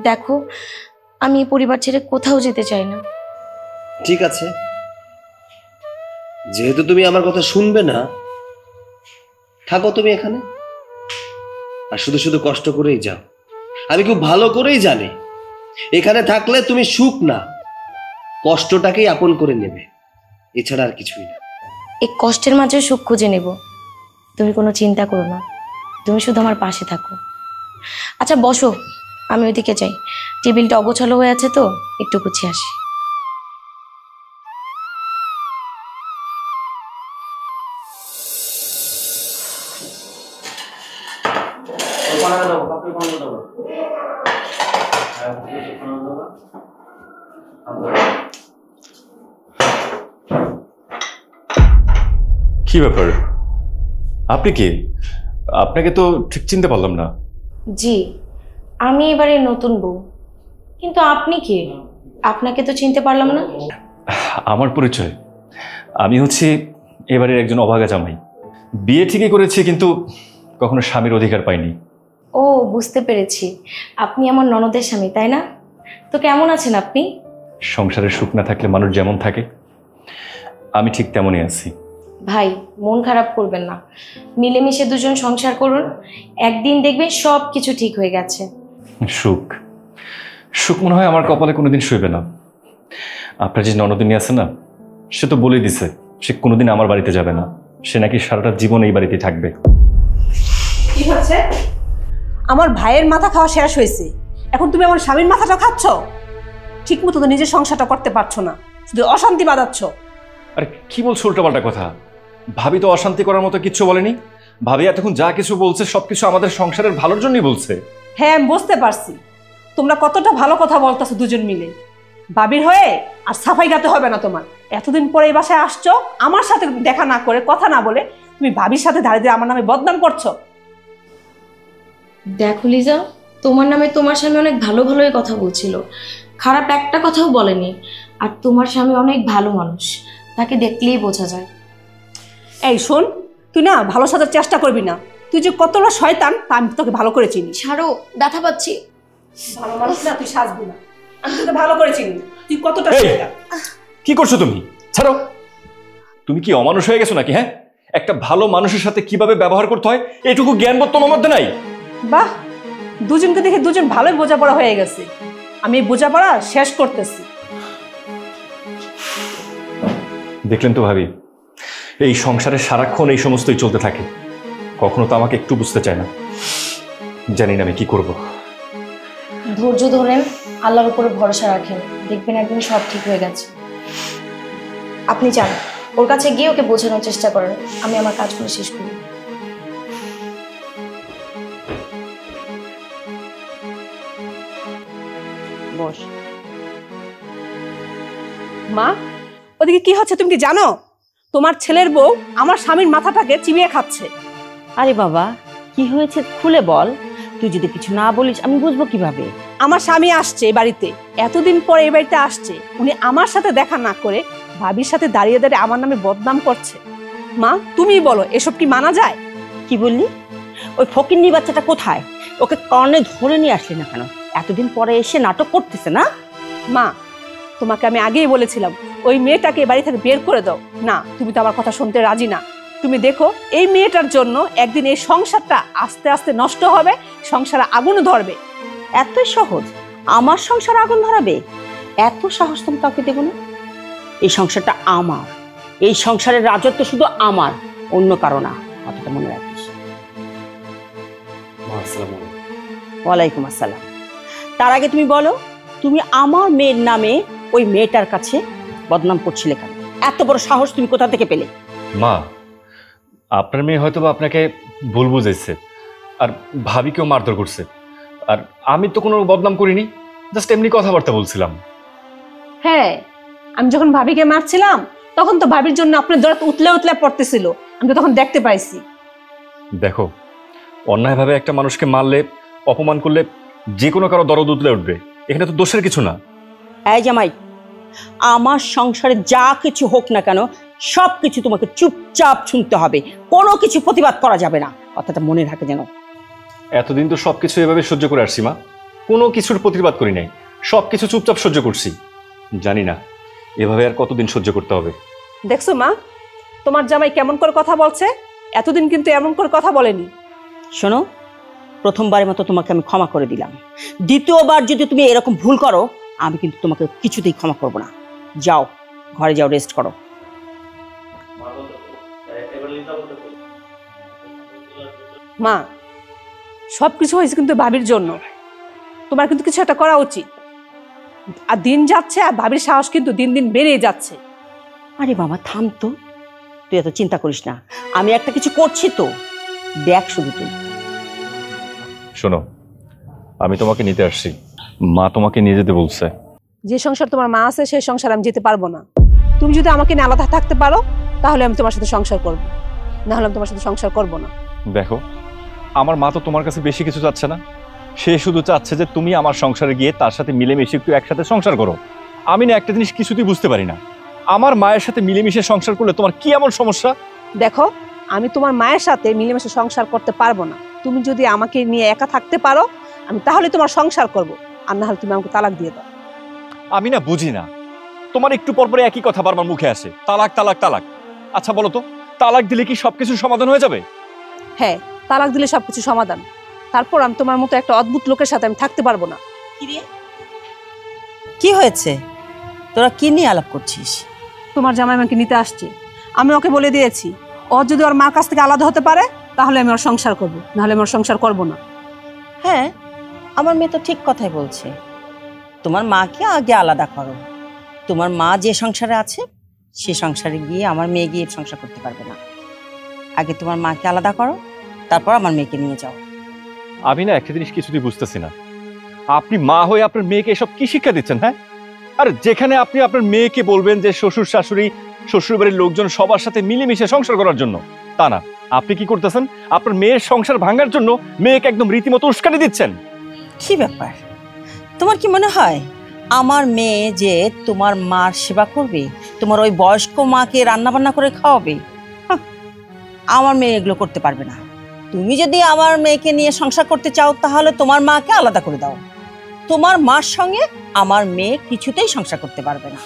দেখো, আমি এই পরিবার ছেড়ে কোথাও যেতে চাই না। ঠিক আছে, যেহেতু তুমি আমার কথা শুনবে না, থাকো তুমি এখানে, আর শুধু শুধু কষ্ট করেই যাও। আমি খুব ভালো করেই জানি এখানে থাকলে তুমি সুখ না, কষ্টটাকেই আপন করে নেবে, এছাড়া আর কিছুই না। এই কষ্টের মাঝে সুখ খুঁজে নেব, তুমি কোনো চিন্তা করো না, তুমি শুধু আমার পাশে থাকো। আচ্ছা বসো, আমি ওইদিকে যাই, টেবিলটা অগোছালো হয়ে আছে তো একটু গুছিয়ে আসি। কি ব্যাপার, আপনি কি? আপনাকে তো ঠিক চিনতে পারলাম না। জি, আমি এবারে নতুন বউ, কিন্তু আপনি কে? আপনাকে তো চিনতে পারলাম না। আমার পরিচয়, আমি হচ্ছি এবারের একজন অভাগা জামাই। বিয়ে ঠিকই করেছি, কিন্তু কখনো স্বামীর অধিকার পাইনি। ও, বুঝতে পেরেছি, আপনি আমার ননদের স্বামী, তাই না? তো কেমন আছেন আপনি? সংসারের সুখ না থাকলে মানুষ যেমন থাকে, আমি ঠিক তেমনই আছি। ভাই, মন খারাপ করবেন না, মিলেমিশে দুজন সংসার করুন, একদিন দেখবেন সব কিছু ঠিক হয়ে গেছে। সুখ সুখ মনে হয় আমার কপালে কোনোদিন শুইবে না। আপনার যে ননদিনী আছে না, সে তো বলেই দিছে সে কোনোদিন আমার বাড়িতে যাবে না, সে নাকি সারাটা জীবন এই বাড়িতেই থাকবে। কি হচ্ছে? আমার ভাইয়ের মাথা খাওয়া শেষ হয়েছে, এখন তুমি আমার স্বামীর মাথাটা খাচ্ছ? ঠিক মতো তো নিজের সংসারটা করতে পারছো না, শুধু অশান্তি বাঁধাচ্ছ। আরে কি বলছো উল্টাপাল্টা কথা? ভাবি তো অশান্তি করার মতো কিচ্ছু বলেনি। ভাবি এতক্ষণ যা কিছু বলছে সবকিছু আমাদের সংসারের ভালোর জন্যই বলছে। হ্যাঁ, আমি বুঝতে পারছি তোমরা কতটা ভালো কথা বলতেছো দুজন মিলে। বাবির হয়ে আর সাফাই গাতে হবে না তোমার। এতদিন পরে এই বাসায় আসছো, আমার সাথে দেখা না করে, কথা না বলে তুমি ভাবির সাথে দাঁড়িয়ে আমার নামে বদনাম করছো। দেখো লিজা, তোমার নামে তোমার স্বামী অনেক ভালো ভালোই কথা বলছিল, খারাপ একটা কথাও বলেনি। আর তোমার স্বামী অনেক ভালো মানুষ, তাকে দেখলেই বোঝা যায়। এই শোন, তুই না ভালো সাজার চেষ্টা করবি না। তুই যে কতটা শয়তান তা আমি তোকে ভালো করে চিনি। ছাড়ো, ব্যথা পাচ্ছি। ভালো মানুষ না, তুই সাজবি না, আমি তোকে ভালো করে চিনি তুই কতটা শয়তান। কি করছো তুমি? ছাড়ো। তুমি কি অমানুষ হয়ে গেছো নাকি? হ্যাঁ, একটা ভালো মানুষের সাথে কিভাবে ব্যবহার করতে হয় এইটুকু জ্ঞানবোধ তোমার মধ্যে নাই? বাহ, দুজনকে দেখে দুজন ভালোই বোঝাপড়া হয়ে গেছে। আমি এই বোঝাপড়া শেষ করতেছি। দেখলেন তো ভাবি, এই সংসারে সারাক্ষণ এই সমস্তই চলতে থাকে, কখনো তো আমাকে একটু বুঝতে চায় না। জানি না আমি কি করব। ধৈর্য ধরেন, আল্লাহর উপরে ভরসা রাখেন, দেখবেন একদিন সব ঠিক হয়ে গেছে। আপনি যান, ওর কাছে গিয়ে ওকে বোঝানোর চেষ্টা করেন, আমি আমার কাজগুলো শেষ করি। বস। মা, ওদিকে কি হচ্ছে তুমি কি জানো? তোমার ছেলের বউ আমার স্বামীর মাথাটাকে চিবিয়ে খাচ্ছে। আরে বাবা, কি হয়েছে খুলে বল। তুই যদি কিছু না বলিস আমি বুঝবো কিভাবে? আমার স্বামী আসছে এই বাড়িতে, এতদিন পরে এই বাড়িতে আসছে, উনি আমার সাথে দেখা না করে ভাবির সাথে দাঁড়িয়ে দাঁড়িয়ে আমার নামে বদনাম করছে। মা, তুমিই বলো, এসব কি মানা যায়? কি বললি? ওই ফকিন্নি বাচ্চাটা কোথায়? ওকে কর্নে ধরে নিয়ে আসলি না কেন? এতদিন পরে এসে নাটক করতেছে না? মা, তোমাকে আমি আগেই বলেছিলাম ওই মেয়েটাকে বাড়ি থেকে বের করে দাও। না, তুমি তো আমার কথা শুনতে রাজি না। তুমি দেখো, এই মেয়েটার জন্য একদিন এই সংসারটা আস্তে আস্তে নষ্ট হবে, সংসারে আগুন ধরবে। এত সহজ আমার সংসার আগুন ধরাবে? এত সাহস তুমি কাউকে দেবো না। এই সংসারটা আমার, এই সংসারের রাজত্ব শুধু আমার, অন্য কারো না, কথাটা মনে রাখিস। ওয়ালাইকুম আসসালাম। তার আগে তুমি বলো, তুমি আমার মেয়ের নামে ওই মেয়েটার কাছে বদনাম করছিলে কেন? এত বড় সাহস তুমি কোথা থেকে পেলে? মা, আপনার মেয়ে হয়তো বা আপনাকে ভুল বুঝেছে, আর ভাবিকেও মারধর করছে। আর আমি তো কোনো বদনাম করিনি, জাস্ট এমনি কথাবার্তা বলছিলাম। হ্যাঁ, আমি যখন ভাবিকে মারছিলাম তখন তো ভাবির জন্য আপনার দরদ উতলে উতলে পড়তেছিল, আমি তো তখন দেখতে পাইছি। দেখো, অন্যায়ভাবে একটা মানুষকে মারলে, অপমান করলে যে কোনো কারো দরদ উতলে উঠবে, এখানে তো দোষের কিছু না। এই জামাই, আমার সংসারে যা কিছু হোক না কেন সব কিছু তোমাকে চুপচাপ শুনতে হবে, কোনো কিছু প্রতিবাদ করা যাবে না, কথাটা মনে রাখে যেন। এতদিন তো সবকিছু এভাবে সহ্য করে আসছি মা, কোনো কিছুর প্রতিবাদ করি নাই, সবকিছু চুপচাপ সহ্য করছি। জানি না এভাবে আর কতদিন সহ্য করতে হবে। দেখছো মা, তোমার জামাই কেমন করে কথা বলছে? এতদিন কিন্তু এমন করে কথা বলেনি। শোনো, প্রথমবারের মতো তোমাকে আমি ক্ষমা করে দিলাম, দ্বিতীয়বার যদি তুমি এরকম ভুল করো আমি কিন্তু তোমাকে কিছুতেই ক্ষমা করব না। যাও, ঘরে যাও, রেস্ট করো। মা, সবকিছু হয়েছে কিন্তু ভাবির জন্য, তোমার কিন্তু কিছু একটা করা উচিত। আর দিন যাচ্ছে আর ভাবির সাহস কিন্তু দিন দিন বেড়ে যাচ্ছে। আরে বাবা থাম তো, তুই এত চিন্তা করিস না, আমি একটা কিছু করছি তো, দেখ শুধু তুই। শোনো, আমি তোমাকে নিতে আসছি, মা তোমাকে নিয়ে যেতে বলছে। যে সংসার তোমার মা আছে সেই সংসার আমি যেতে পারবো না। তুমি যদি আমাকে নিয়ে আলাদা থাকতে পারো তাহলে আমি তোমার সাথে সংসার করবো, না হলে আমি তোমার সাথে সংসার করবো না। দেখো, আমার মা তো তোমার কাছে বেশি কিছু চাচ্ছে না, সে শুধু চাচ্ছে যে তুমি আমার সংসারে গিয়ে তার সাথে মিলেমিশে একটু একসাথে সংসার করো। আমি না একটা জিনিস কিছুতেই বুঝতে পারি না, আমার মায়ের সাথে মিলেমিশে সংসার করলে তোমার কি এমন সমস্যা? দেখো, আমি তোমার মায়ের সাথে মিলেমিশে সংসার করতে পারবো না। তুমি যদি আমাকে নিয়ে একা থাকতে পারো আমি তাহলে তোমার সংসার করব, আর না হলে তুমি আমাকে তালাক দিয়ে দাও। আমি না বুঝি না, তোমার একটু পর পরে একই কথা বারবার মুখে আসে, তালাক তালাক তালাক। আচ্ছা বলো তো, তালাক দিলে কি সবকিছু সমাধান হয়ে যাবে? হ্যাঁ, তালাক দিলে সবকিছু সমাধান। তারপর আমি তোমার মতো একটা অদ্ভুত লোকের সাথে আমি থাকতে পারবো না। কি হয়েছে? তোরা কি নিয়ে আলাপ করছিস? তোমার জামাই আমাকে নিতে আসছে, আমি ওকে বলে দিয়েছি ও যদি ওর মার কাছ থেকে আলাদা হতে পারে তাহলে আমি ওর সংসার করবো, নাহলে আমি ওর সংসার করবো না। হ্যাঁ, আমার মেয়ে তো ঠিক কথাই বলছে। তোমার মাকে আগে আলাদা করো। তোমার মা যে সংসারে আছে সে সংসারে গিয়ে আমার মেয়ে গিয়ে সংসার করতে পারবে না। আগে তোমার মাকে আলাদা করো, তারপর আমার মেয়েকে নিয়ে যাও। আমি না একটা জিনিস কিছুতেই বুঝতেছি না, আপনি মা হয়ে আপনার মেয়েকে এসব কি শিক্ষা দিচ্ছেন? হ্যাঁ, আর যেখানে আপনি আপনার মেয়েকে বলবেন যে শ্বশুর শাশুড়ি শ্বশুর বাড়ির লোকজন সবার সাথে মিলেমিশে সংসার করার জন্য, তা না, আপনি কি করতেছেন? আপনার মেয়ের সংসার ভাঙার জন্য মেয়েকে একদম রীতিমতো উস্কানি দিচ্ছেন। কি ব্যাপার, তোমার কি মনে হয় আমার মেয়ে যে তোমার মার সেবা করবে, তোমার ওই বয়স্ক মাকে রান্না বান্না করে খাওয়াবে? আমার মেয়ে এগুলো করতে পারবে না। তুমি যদি আমার মেয়েকে নিয়ে সংসার করতে চাও তাহলে তোমার মাকে আলাদা করে দাও। তোমার মার সঙ্গে আমার মেয়ে কিছুতেই সংসার করতে পারবে না।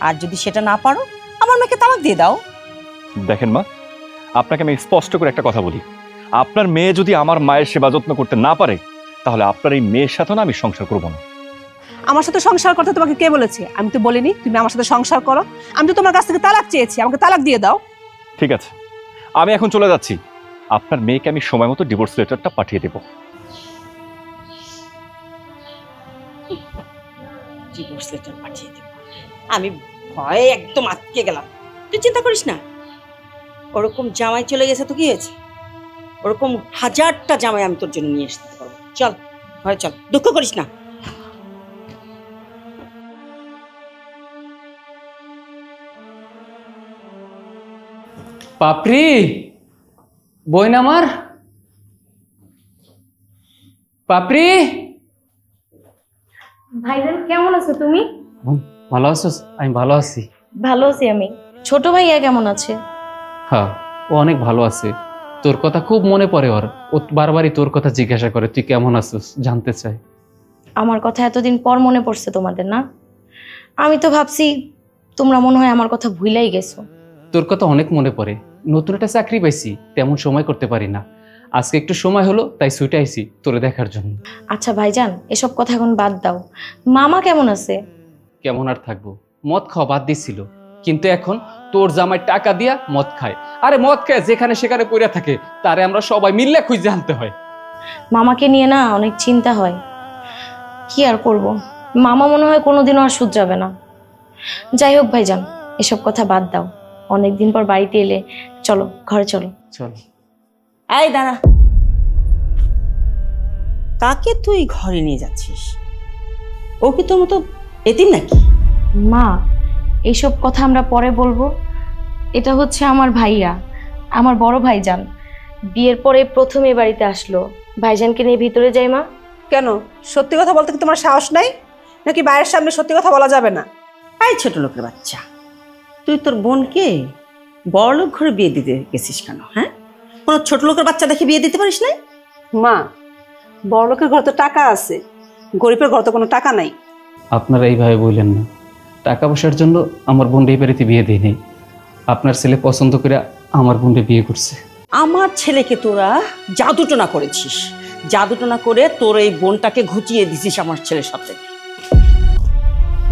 আর যদি সেটা না পারো আমার মেয়েকে তালাক দিয়ে দাও। দেখেন মা, আপনাকে আমি স্পষ্ট করে একটা কথা বলি, আপনার মেয়ে যদি আমার মায়ের সেবা যত্ন করতে না পারে তাহলে আপনার এই মেয়ের সাথে না আমি সংসার করবো না। আমার সাথে সংসার করতে তোমাকে কে বলেছে? আমি তো বলিনি তুমি আমার সাথে সংসার করো। আমি তো তোমার কাছ থেকে তালাক চেয়েছি, আমাকে তালাক দিয়ে দাও। ঠিক আছে, আমি এখন চলে যাচ্ছি। আপনার মেয়েকে আমি সময় মতো ডিভোর্স লেটারটা পাঠিয়ে দেব। ডিভোর্স লেটার পাঠিয়ে দেব? আমি ভয়ে একদম আটকে গেলাম। তুই চিন্তা করিস না, ওরকম জামাই চলে গেছে তো কি হয়েছে? ওরকম হাজারটা জামাই আমি তোর জন্য নিয়ে আসতে পারবো। চল ঘরে চল, দুঃখ করিস না। পাপড়ি, বোন আমার পাপড়ি। ভাইজান কেমন আছো তুমি? ভালো আছো? আমি ভালো আছি। ভালো আছি আমি। ছোট ভাইয়া কেমন আছে? হ্যাঁ, ও অনেক ভালো আছে। তোর কথা খুব মনে পড়ে ওর। ও বারবারই তোর কথা জিজ্ঞাসা করে তুই কেমন আছিস, জানতে চাই। আমার কথা এতদিন পর মনে পড়ছে তোমাদের না? আমি তো ভাবছি তোমরা মনে হয় আমার কথা ভুলাই গেছো। তোর কথা অনেক মনে পড়ে। নতুন একটা চাকরি পাইছি, তেমন সময় করতে পারি না। আজকে একটু সময় হলো তাই ছুটে আইছি তোরে দেখার জন্য। আচ্ছা ভাইজান, এসব কথা এখন বাদ দাও। মামা কেমন আছে? কেমন আর থাকবো, মদ খাওয়া বাদ দিছিল, কিন্তু এখন তোর জামাই টাকা দিয়া মদ খায়। আরে মদ খায় যেখানে সেখানে পড়ে থাকে, তারে আমরা সবাই মিললে খুঁজে আনতে হয়। মামাকে নিয়ে না অনেক চিন্তা হয়। কি আর করব, মামা মনে হয় কোনোদিনও আর শুধরাবে না। যাই হোক ভাইজান, এসব কথা বাদ দাও। অনেকদিন পর বাড়িতে এলে, চলো ঘরে চলো। চল। এই দাঁড়া, কাকে তুই ঘরে নিয়ে যাচ্ছিস? ও কি তোর মতো এতিম নাকি? মা, এইসব কথা আমরা পরে বলবো। এটা হচ্ছে আমার ভাইয়া, আমার বড় ভাইজান। বিয়ের পরে প্রথম এ বাড়িতে আসলো। ভাইজানকে নিয়ে ভিতরে যাই মা। কেন, সত্যি কথা বলতে কি তোমার সাহস নাই নাকি বাইরের সামনে সত্যি কথা বলা যাবে না? এই ছোট লোকের বাচ্চা, তুই তোর বোনকে বড়লোক ঘরে বিয়ে দিতে গেছিস কেন? হ্যাঁ, কোনো ছোট লোকের বাচ্চা দেখে বিয়ে দিতে পারিস না? মা, বড় লোকের ঘরে তো টাকা আছে, গরিবের ঘরে তো কোনো টাকা নাই। আপনারা এইভাবে বললেন না। টাকা পয়সার জন্য আমার বোন এই বাড়িতে বিয়ে দেয়নি। আপনার ছেলে পছন্দ করে আমার বোনকে বিয়ে করছে। আমার ছেলেকে তোরা জাদুটোনা করেছিস, জাদুটোনা করে তোর এই বোনটাকে ঘুচিয়ে দিছিস আমার ছেলের সাথে।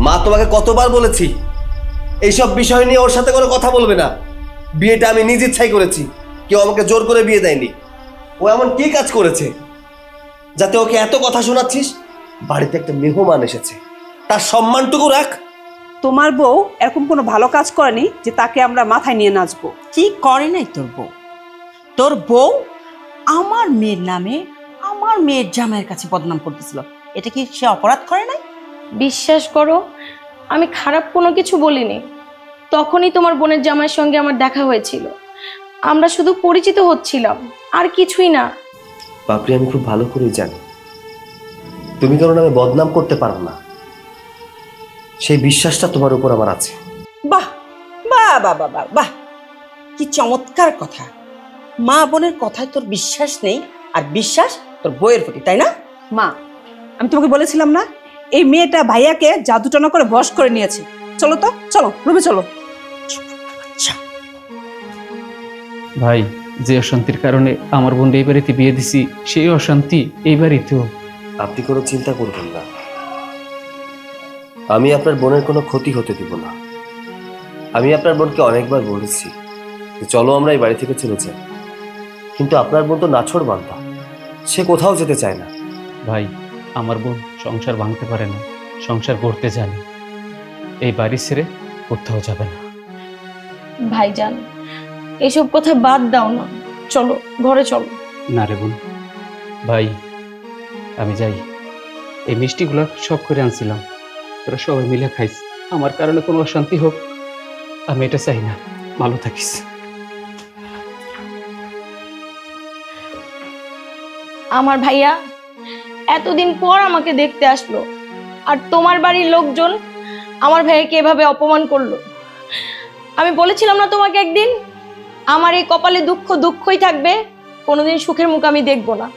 মা, তোমাকে কতবার বলেছি এইসব বিষয় নিয়ে ওর সাথে কোনো কথা বলবে না। বিয়েটা আমি নিজ ইচ্ছাই করেছি, কেউ আমাকে জোর করে বিয়ে দেয়নি। ও এমন কি কাজ করেছে যাতে ওকে এত কথা শোনাচ্ছিস? বাড়িতে একটা মেহমান এসেছে, তার সম্মানটুকু রাখ। তোমার বউ এরকম কোনো ভালো কাজ করেনি যে তাকে আমরা মাথায় নিয়ে নাচবো। কি করে নাই তোর বউ? তোর বউ আমার মেয়ের নামে আমার মেয়ের জামাইয়ের কাছে বদনাম করতেছিল, এটা কি সে অপরাধ করে নাই? বিশ্বাস করো, আমি খারাপ কোনো কিছু বলিনি। তখনই তোমার বোনের জামাইয়ের সঙ্গে আমার দেখা হয়েছিল। আমরা শুধু পরিচিত হচ্ছিলাম, আর কিছুই না। পাপড়ি, আমি খুব ভালো করেই জানি তুমি কারণ আমি বদনাম করতে পারো না, সেই বিশ্বাসটা তোমার উপর আমার আছে। বাহ বাহ বাহ বাহ বাহ বাহ, কি চমৎকার কথা! মা বোনের কথায় তোর বিশ্বাস নেই, আর বিশ্বাস তোর বইয়ের প্রতি, তাই না? মা, আমি তোমাকে বলেছিলাম না এই মেয়েটা ভাইয়াকে জাদুটনা করে বশ করে নিয়েছে। চলো তো, চলো রুমে চলো। ভাই, যে অশান্তির কারণে আমার বোন এই বাড়িতে বিয়ে দিছি, সেই অশান্তি এই বাড়িতেও। আপনি কোনো চিন্তা করবেন না, আমি আপনার বোনের কোনো ক্ষতি হতে দিব না। আমি আপনার বোনকে অনেকবার বলেছি যে চলো আমরা এই বাড়ি থেকে চলে যাই, কিন্তু আপনার বোন তো নাছোড় বান্দা, সে কোথাও যেতে চায় না। ভাই, আমার বোন সংসার ভাঙতে পারে না, সংসার করতে জানে। এই বাড়ি ছেড়ে কোথাও যাবে না। ভাইজান, এসব কথা বাদ দাও না, চলো ঘরে চলো। না রে বোন, ভাই আমি যাই। এই মিষ্টিগুলো সব করে আনছিলাম, তোরা সবাই মিলে খাইস। আমার কারণে কোনো অশান্তি হোক আমি এটা চাই না। ভালো থাকিস। আমার ভাইয়া এতদিন পর আমাকে দেখতে আসলো, আর তোমার বাড়ির লোকজন আমার ভাইয়াকে এভাবে অপমান করলো। আমি বলেছিলাম না তোমাকে একদিন, আমার এই কপালে দুঃখ দুঃখই থাকবে, কোনোদিন সুখের মুখ আমি দেখবো না।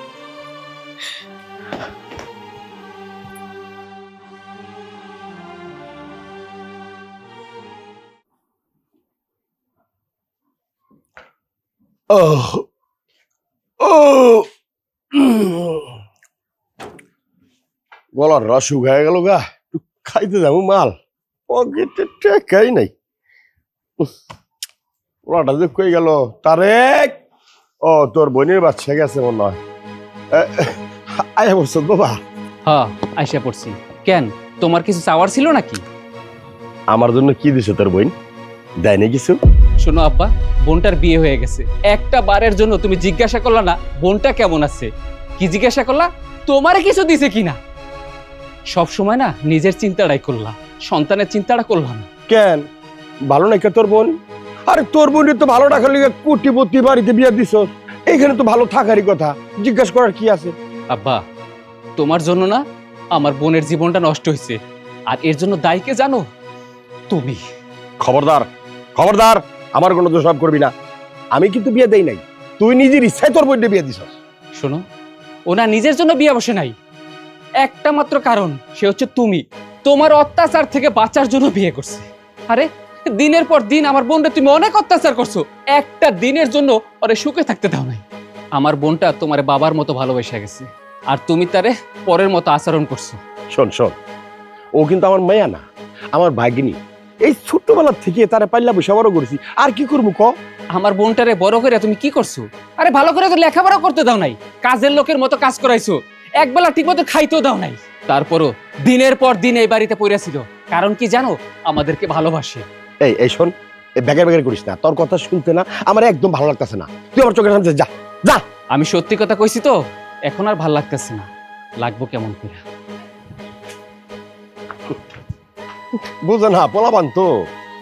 গলার রস শুকায় গেল গা, একটু খাইতে যাবো মাল, পকেটে টেকাই নাই। ওলাটা যে কই গেল তারেক? ও তোর বোনের বাচ্চা গেছে মনে হয়। আয়া বলছো বাবা? হ্যাঁ, আইসা পড়ছি। কেন, তোমার কিছু চাওয়ার ছিল নাকি? আমার জন্য কি দিছো তোর বোন? দেয় না কিছু? শোনো আব্বা, বোনটার বিয়ে হয়ে গেছে, একটা বারের জন্য তুমি জিজ্ঞাসা করলা না বোনটা কেমন আছে? কি জিজ্ঞাসা করলা তোমারে কিছু দিছে কিনা? সব সময় না নিজের চিন্তাটাই করলা, সন্তানের চিন্তাটা করলা না। কেন ভালো নাকি তোর বোন? আরে তোর বোনের তো ভালো রাখার লিগে কোটিপতি বাড়িতে বিয়ে দিছ, এইখানে তো ভালো থাকারই কথা, জিজ্ঞাসা করার কি আছে? আব্বা, তোমার জন্য না আমার বোনের জীবনটা নষ্ট হয়েছে, আর এর জন্য দায়ী কে জানো? তুমি। খবরদার, খবরদার, আমার কোনো দোষারোপ করবি না। আমি কিন্তু বিয়ে দেই নাই, তুই নিজের ইচ্ছায় তোর বোনকে বিয়ে দিছ। শোনো, ওনা নিজের জন্য বিয়ে বসে নাই, একটা মাত্র কারণ, সে হচ্ছে তুমি। তোমার অত্যাচার থেকে বাঁচার জন্য বিয়ে করছে। আরে দিনের পর দিন আমার বোনটা তুমি অনেক অত্যাচার করছো, একটা দিনের জন্য ওরে সুখে থাকতে দাও নাই। আমার বোনটা তোমার বাবার মতো ভালোবেসে গেছে, আর তুমি তারে পরের মতো আচরণ করছো। শোন শোন, ও কিন্তু আমার মেয়া না, আমার ভাগিনী। এই ছোট্টবেলার থেকে তারা পাল্লা বসে বড় করেছি, আর কি করবো ক? আমার বোনটারে বড় করে তুমি কি করছো? আরে ভালো করে তো লেখাপড়া করতে দাও নাই, কাজের লোকের মতো কাজ করাইছো, একবেলা ঠিক মতো খাইতেও দাও নাই। তারপরও দিনের পর দিন এই বাড়িতে পড়েছিল, কারণ কি জানো? আমাদেরকে ভালোবাসে। এই শোন, এই ব্যাগের ব্যাগের করিস না, তোর কথা শুনতে না আমার একদম ভালো লাগতেছে না। তুই আমার চোখের সামনে যা যা। আমি সত্যি কথা কইছি তো, এখন আর ভাল লাগতেছে না। লাগবো কেমন করে? বুঝে না, পোলাপান তো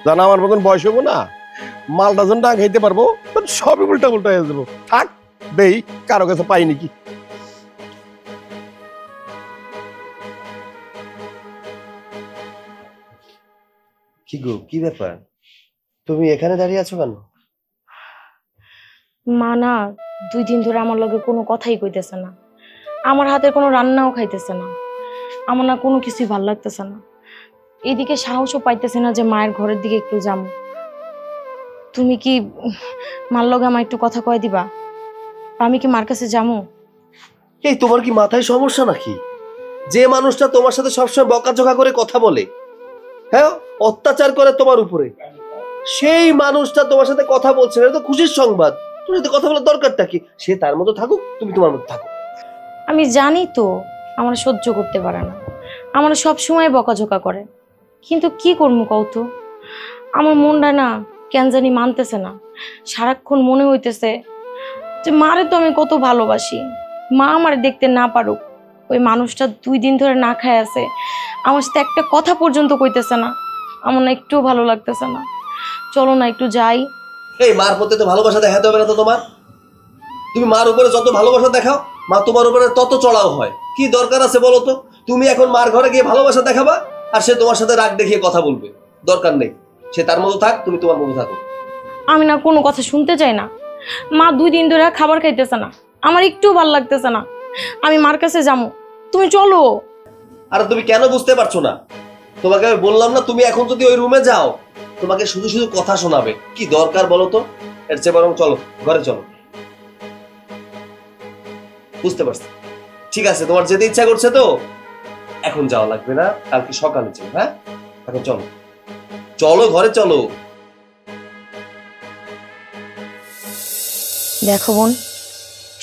জানা, আমার মতন বয়স হবো না, মাল ডাজন না খাইতে পারবো, সবই উল্টা উল্টা হয়ে যাবো। থাক দেই, কারো কাছে পাই নাকি। কি গো, কি ব্যাপার, তুমি এখানে দাঁড়িয়ে আছো কেন? মা না 2 দিন ধরে আমার লগে কোনো কথাই কইতেছে না, আমার হাতের কোনো রান্নাও খাইতেছে না, আমার না কোনো কিছুই ভাল লাগতেছে না। এদিকে সাহসও পাইতেছে না যে মায়ের ঘরের দিকে একটু যাবো। তুমি কি মার লগে আমার একটু কথা কয়ে দিবা? আমি কি মার কাছে যাবো? এই তোমার কি মাথায় সমস্যা নাকি? যে মানুষটা তোমার সাথে সবসময় বকাঝকা করে কথা বলে, হ্যাঁ, অত্যাচার করে তোমার উপরে, সেই মানুষটা তোমার সাথে কথা বলছে না, এটা তো খুশির সংবাদ। তুমি তো কথা বলার দরকারটা কি? সে তার মতো থাকুক, তুমি তোমার মতো থাকো। আমি জানি তো আমার সহ্য করতে পারে না, আমার সব সময় বকাঝকা করে, কিন্তু কি করবো কও তো? আমার মনটা না কেন জানি মানতেছে না, সারাক্ষণ মনে হইতেছে যে মারে তো আমি কত ভালোবাসি, মা আমার দেখতে না পারুক। ওই মানুষটা 2 দিন ধরে না খায় আছে, আমার সাথে একটা কথা পর্যন্ত কইতেছে না, আমার না একটু ভালো লাগতেছে না। চলো না একটু যাই। এই মার প্রতি তো ভালোবাসা দেখাতে হবে না তো তোমার? তুমি মার উপরে যত ভালোবাসা দেখাও, মা তোমার উপরে তত চড়াও হয়। কি দরকার আছে বলো তো? তুমি এখন মার ঘরে গিয়ে ভালোবাসা দেখাবা, আর সে তোমার সাথে রাগ দেখিয়ে কথা বলবে? দরকার নেই, সে তার মতো থাক, তুমি তোমার মতো থাকো। আমি না কোনো কথা শুনতে চাই না, মা 2 দিন ধরে খাবার খাইতেছে না, আমার একটু ভালো লাগতেছে না, আমি মার কাছে যাবো, তুমি চলো। আর তুমি কেন বুঝতে পারছো না? তোমাকে আমি বললাম না, তুমি এখন যদি ওই রুমে যাও তোমাকে শুধু শুধু কথা শোনাবে। কি দরকার বলো তো? এর চেয়ে বরং চলো ঘরে চলো। বুঝতে পারছি, ঠিক আছে, তোমার যেতে ইচ্ছা করছে তো এখন যাওয়া লাগবে না, কালকে সকালে যাও। হ্যাঁ, এখন চলো চলো ঘরে চলো। দেখো বোন,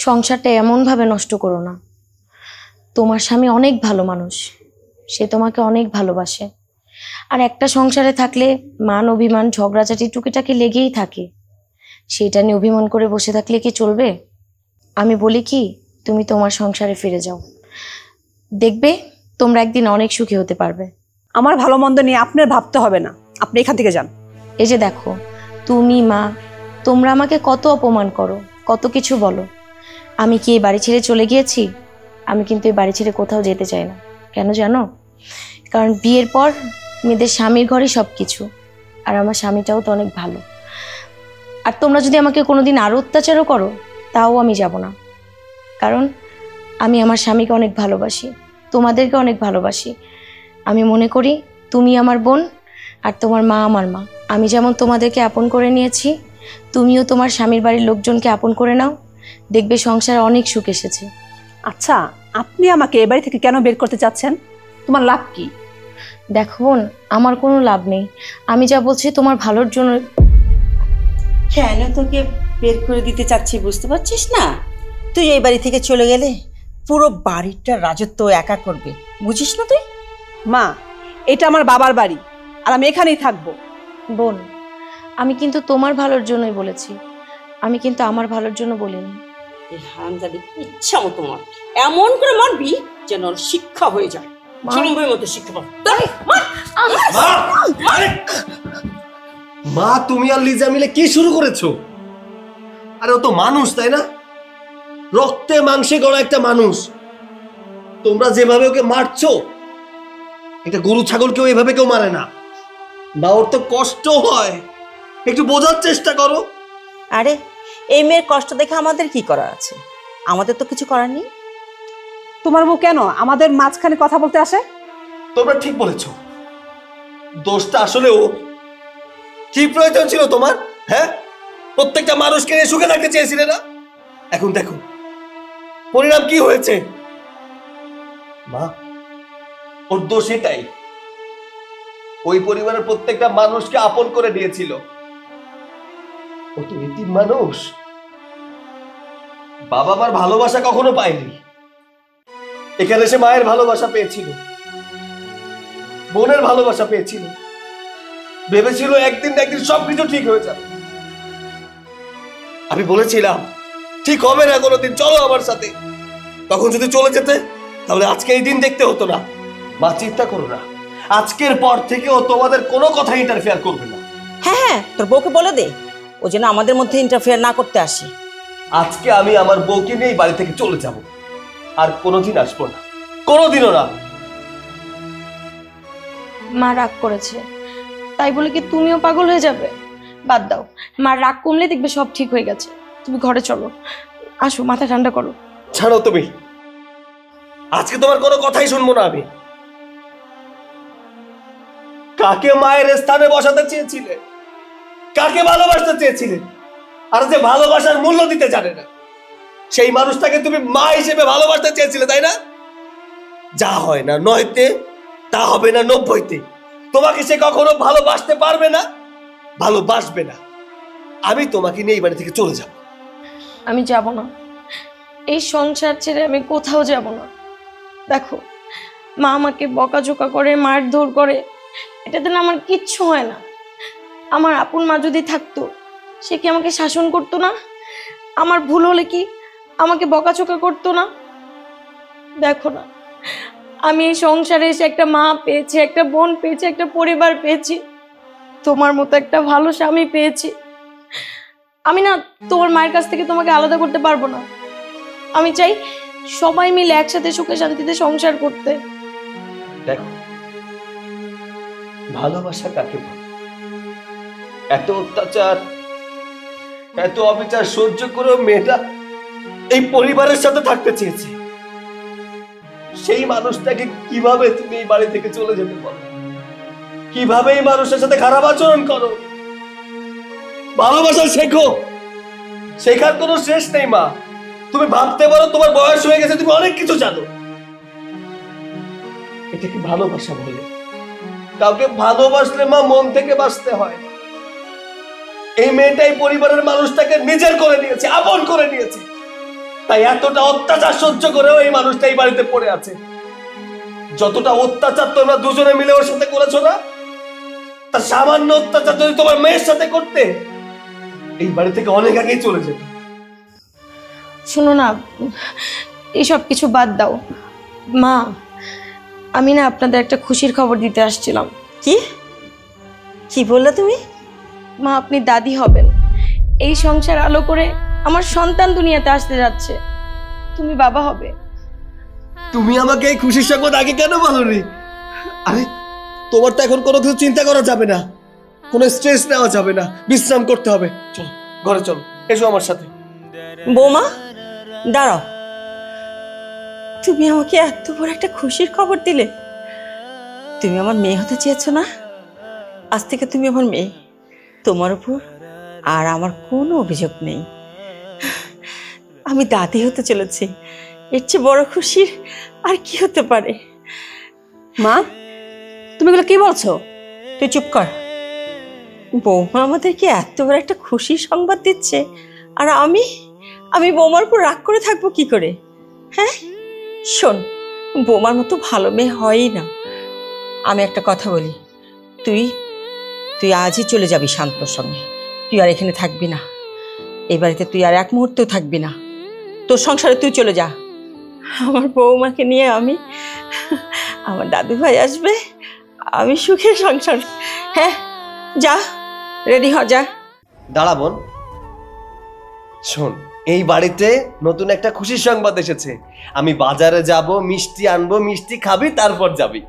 সংসারটা এমনভাবে নষ্ট করো না। তোমার স্বামী অনেক ভালো মানুষ, সে তোমাকে অনেক ভালোবাসে। আর একটা সংসারে থাকলে মান অভিমান ঝগড়াঝাটি টুকিটাকি লেগেই থাকে, সেটা নিয়ে অভিমান করে বসে থাকলে কি চলবে? আমি বলি কি, তুমি তোমার সংসারে ফিরে যাও, দেখবে তোমরা একদিন অনেক সুখী হতে পারবে। আমার ভালো মন্দ নিয়ে আপনার ভাবতে হবে না, আপনি এখান থেকে যান। এই যে দেখো, তুমি মা, তোমরা আমাকে কত অপমান করো, কত কিছু বলো। আমি কি এই বাড়ি ছেড়ে চলে গিয়েছি? আমি কিন্তু এই বাড়ি ছেড়ে কোথাও যেতে চাই না। কেন জানো? কারণ বিয়ের পর মেয়েদের স্বামীর ঘরই সব কিছু, আর আমার স্বামীটাও তো অনেক ভালো। আর তোমরা যদি আমাকে কোনোদিন আরও অত্যাচারও করো তাও আমি যাব না, কারণ আমি আমার স্বামীকে অনেক ভালোবাসি, তোমাদেরকে অনেক ভালোবাসি। আমি মনে করি তুমি আমার বোন আর তোমার মা আমার মা। আমি যেমন তোমাদেরকে আপন করে নিয়েছি, তুমিও তোমার স্বামীর বাড়ির লোকজনকে আপন করে নাও, দেখবে সংসারে অনেক সুখ এসেছে। আচ্ছা, আপনি আমাকে এ বাড়ি থেকে কেন বের করতে চাচ্ছেন? তোমার লাভ কি? দেখো বোন, আমার কোনো লাভ নেই, আমি যা বলছি তোমার ভালোর জন্য। কেন তোকে বের করে দিতে চাচ্ছি বুঝতে পারছিস না? তুই এই বাড়ি থেকে চলে গেলে পুরো বাড়িটার রাজত্ব একা করবে, বুঝিস না তুই? মা, এটা আমার বাবার বাড়ি আর আমি এখানেই থাকবো। বোন, আমি কিন্তু তোমার ভালোর জন্যই বলেছি, আমি কিন্তু আমার ভালোর জন্য বলিনি। এই হারামজাদি ইচ্ছা মতো মার, এমন করে মারবি যেন ওর শিক্ষা হয়ে যায়, সময় মতো শিক্ষা পাবে। মা, তুমি আর লিজা মিলে কি শুরু করেছো? আরে ও তো মানুষ, তাই না? রক্তে মাংসে গড়া একটা মানুষ। তোমরা যেভাবে ওকে মারছো, একটা গরু ছাগলকেও এভাবে কেউ মারে না। বা ওর তো কষ্ট হয়, একটু বোঝার চেষ্টা করো। আরে এই মেয়ের কষ্ট দেখে আমাদের কি করার আছে? আমাদের তো কিছু করার নেই। তোমার বউ কেন আমাদের মাঝখানে কথা বলতে আসে? তোমরা ঠিক বলেছো, দোষটা আসলে ও। কি প্রয়োজন ছিল তোমার? হ্যাঁ, প্রত্যেকটা মানুষকে নিয়ে সুখে থাকতে চেয়েছিলে না? এখন দেখো পরিণাম কি হয়েছে। মা, ওর দোষ এটাই, ওই পরিবারের প্রত্যেকটা মানুষকে আপন করে দিয়েছিল। ও তো এতিম মানুষ, বাবা মার ভালোবাসা কখনো পায়নি। এখানে সে মায়ের ভালোবাসা পেয়েছিল, বোনের ভালোবাসা পেয়েছিল, ভেবেছিল একদিন না একদিন সবকিছু ঠিক হয়ে যাবে। আমি বলেছিলাম ঠিক হবে না কোনোদিন, চলো আমার সাথে। তখন যদি চলে যেতে তাহলে আজকে এই দিন দেখতে হতো না। মা, চিন্তা করো না, আজকের পর থেকে ও তোমাদের কোনো কথা ইন্টারফেয়ার করবে না। হ্যাঁ হ্যাঁ, তোর বউকে বলে দে ও যেন আমাদের মধ্যে ইন্টারফেয়ার না করতে আসে। আজকে আমি আমার বউকে নিয়ে এই বাড়ি থেকে চলে যাব, আর কোনোদিন আসবো না, কোনোদিনও না। মা রাগ করেছে, তাই বলে কি তুমিও পাগল হয়ে যাবে? বাদ দাও, মা রাগ কমলে দেখবে সব ঠিক হয়ে গেছে। তুমি ঘরে চলো, আসো, মাথা ঠান্ডা করো। ছাড়ো তুমি, আজকে তোমার কোনো কথাই শুনবো না আমি। কাকে মায়ের স্থানে বসাতে চেয়েছিলে, কাকে ভালোবাসতে চেয়েছিলে, আর যে ভালোবাসার মূল্য দিতে জানে না সেই মানুষটাকে তুমি মা হিসেবে ভালোবাসতে চেয়েছিলে, তাই না? যা হয় না নয়তে, তা হবে না 90-তে। তোমাকে সে কখনো ভালোবাসতে পারবে না, ভালোবাসবে না। আমি তোমাকে নিয়ে এই বাড়ি থেকে চলে যাব। আমি যাব না, এই সংসার ছেড়ে আমি কোথাও যাব না। দেখো, মা আমাকে বকাঝোকা করে, মারধর করে, এটাতে না আমার কিচ্ছু হয় না। আমার আপন মা যদি থাকতো, সে কি আমাকে শাসন করতো না? আমার ভুল হলে কি আমাকে বকাঝোকা করতো না? দেখো না, আমি এই সংসারে এসে একটা মা পেয়েছি, একটা বোন পেয়েছি, একটা পরিবার পেয়েছি, তোমার মতো একটা ভালো স্বামী পেয়েছি। আমি না তোমার মায়ের কাছ থেকে তোমাকে আলাদা করতে পারবো না। আমি চাই সবাই মিলে একসাথে সুখে শান্তিতে সংসার করতে। দেখো, ভালোবাসা কাকে বলে? এত অত্যাচার, এত অবিচার সহ্য করে মেয়েটা এই পরিবারের সাথে থাকতে চেয়েছে। সেই মানুষটাকে কিভাবে তুমি এই বাড়ি থেকে চলে যেতে পারো? কিভাবে এই মানুষের সাথে খারাপ আচরণ করো? ভালোবাসা শেখো, শেখার কোনো শেষ নেই মা। তুমি ভাবতে পারো তোমার বয়স হয়ে গেছে, তুমি অনেক কিছু জানো। এটা কি ভালোবাসা বলে? কাউকে ভালোবাসলে মা মন থেকে বাসতে হয়। এই মেয়েটাই পরিবারের মানুষটাকে নিজের করে নিয়েছে, আপন করে নিয়েছে, তাই এতটা অত্যাচার সহ্য করেও এই মানুষটা এই বাড়িতে পড়ে আছে। যতটা অত্যাচার তোমরা দুজনে মিলে ওর সাথে করেছো না, তার সামান্য অত্যাচার যদি তোমার মেয়ের সাথে করতে, এই বাড়ি থেকে অনেক আগেই চলে যেত। শোনো না, এইসব কিছু বাদ দাও মা। আমি না আপনাদের একটা খুশির খবর দিতে আসছিলাম। কি কি বললে তুমি? মা, আপনি দাদি হবেন। এই সংসার আলো করে আমার সন্তান দুনিয়াতে আসতে যাচ্ছে। তুমি বাবা হবে। তুমি আমাকে এই খুশির সংবাদ আগে কেন বলোনি? আরে তোমার তো এখন কোনো কিছু চিন্তা করা যাবে না, কোনো স্ট্রেস নেওয়া যাবে না, বিশ্রাম করতে হবে। চলো ঘরে চলো, এসো আমার সাথে। বৌমা দাঁড়াও, তুমি আমাকে এত বড় একটা খুশির খবর দিলে। তুমি আমার মেয়ে হতে চেয়েছো না? আজ থেকে তুমি আমার মেয়ে। তোমার উপর আর আমার কোনো অভিযোগ নেই। আমি দাদি হতে চলেছি, এর চেয়ে বড় খুশির আর কি হতে পারে? মা, তুমি এগুলো কি বলছো? তুই চুপ কর। বৌমা আমাদেরকে এত বড় একটা খুশির সংবাদ দিচ্ছে, আর আমি বৌমার উপর রাগ করে থাকবো কি করে? হ্যাঁ শোন, বৌমার মতো ভালো মেয়ে হয়ই না। আমি একটা কথা বলি, তুই আজই চলে যাবি শান্তর সঙ্গে। তুই আর এখানে থাকবি না, এই বাড়িতে তুই আর এক মুহূর্তেও থাকবি না। তোর সংসারে তুই চলে যা। আমার বৌমাকে নিয়ে আমার দাদু ভাই আসবে, আমি সুখে সংসার। হ্যাঁ যা, রেডি হ, যা। দাঁড়া বোন, শোন, এই বাড়িতে নতুন একটা খুশির সংবাদ এসেছে। আমি বাজারে যাব, মিষ্টি আনবো, মিষ্টি খাবি, তারপর যাবি।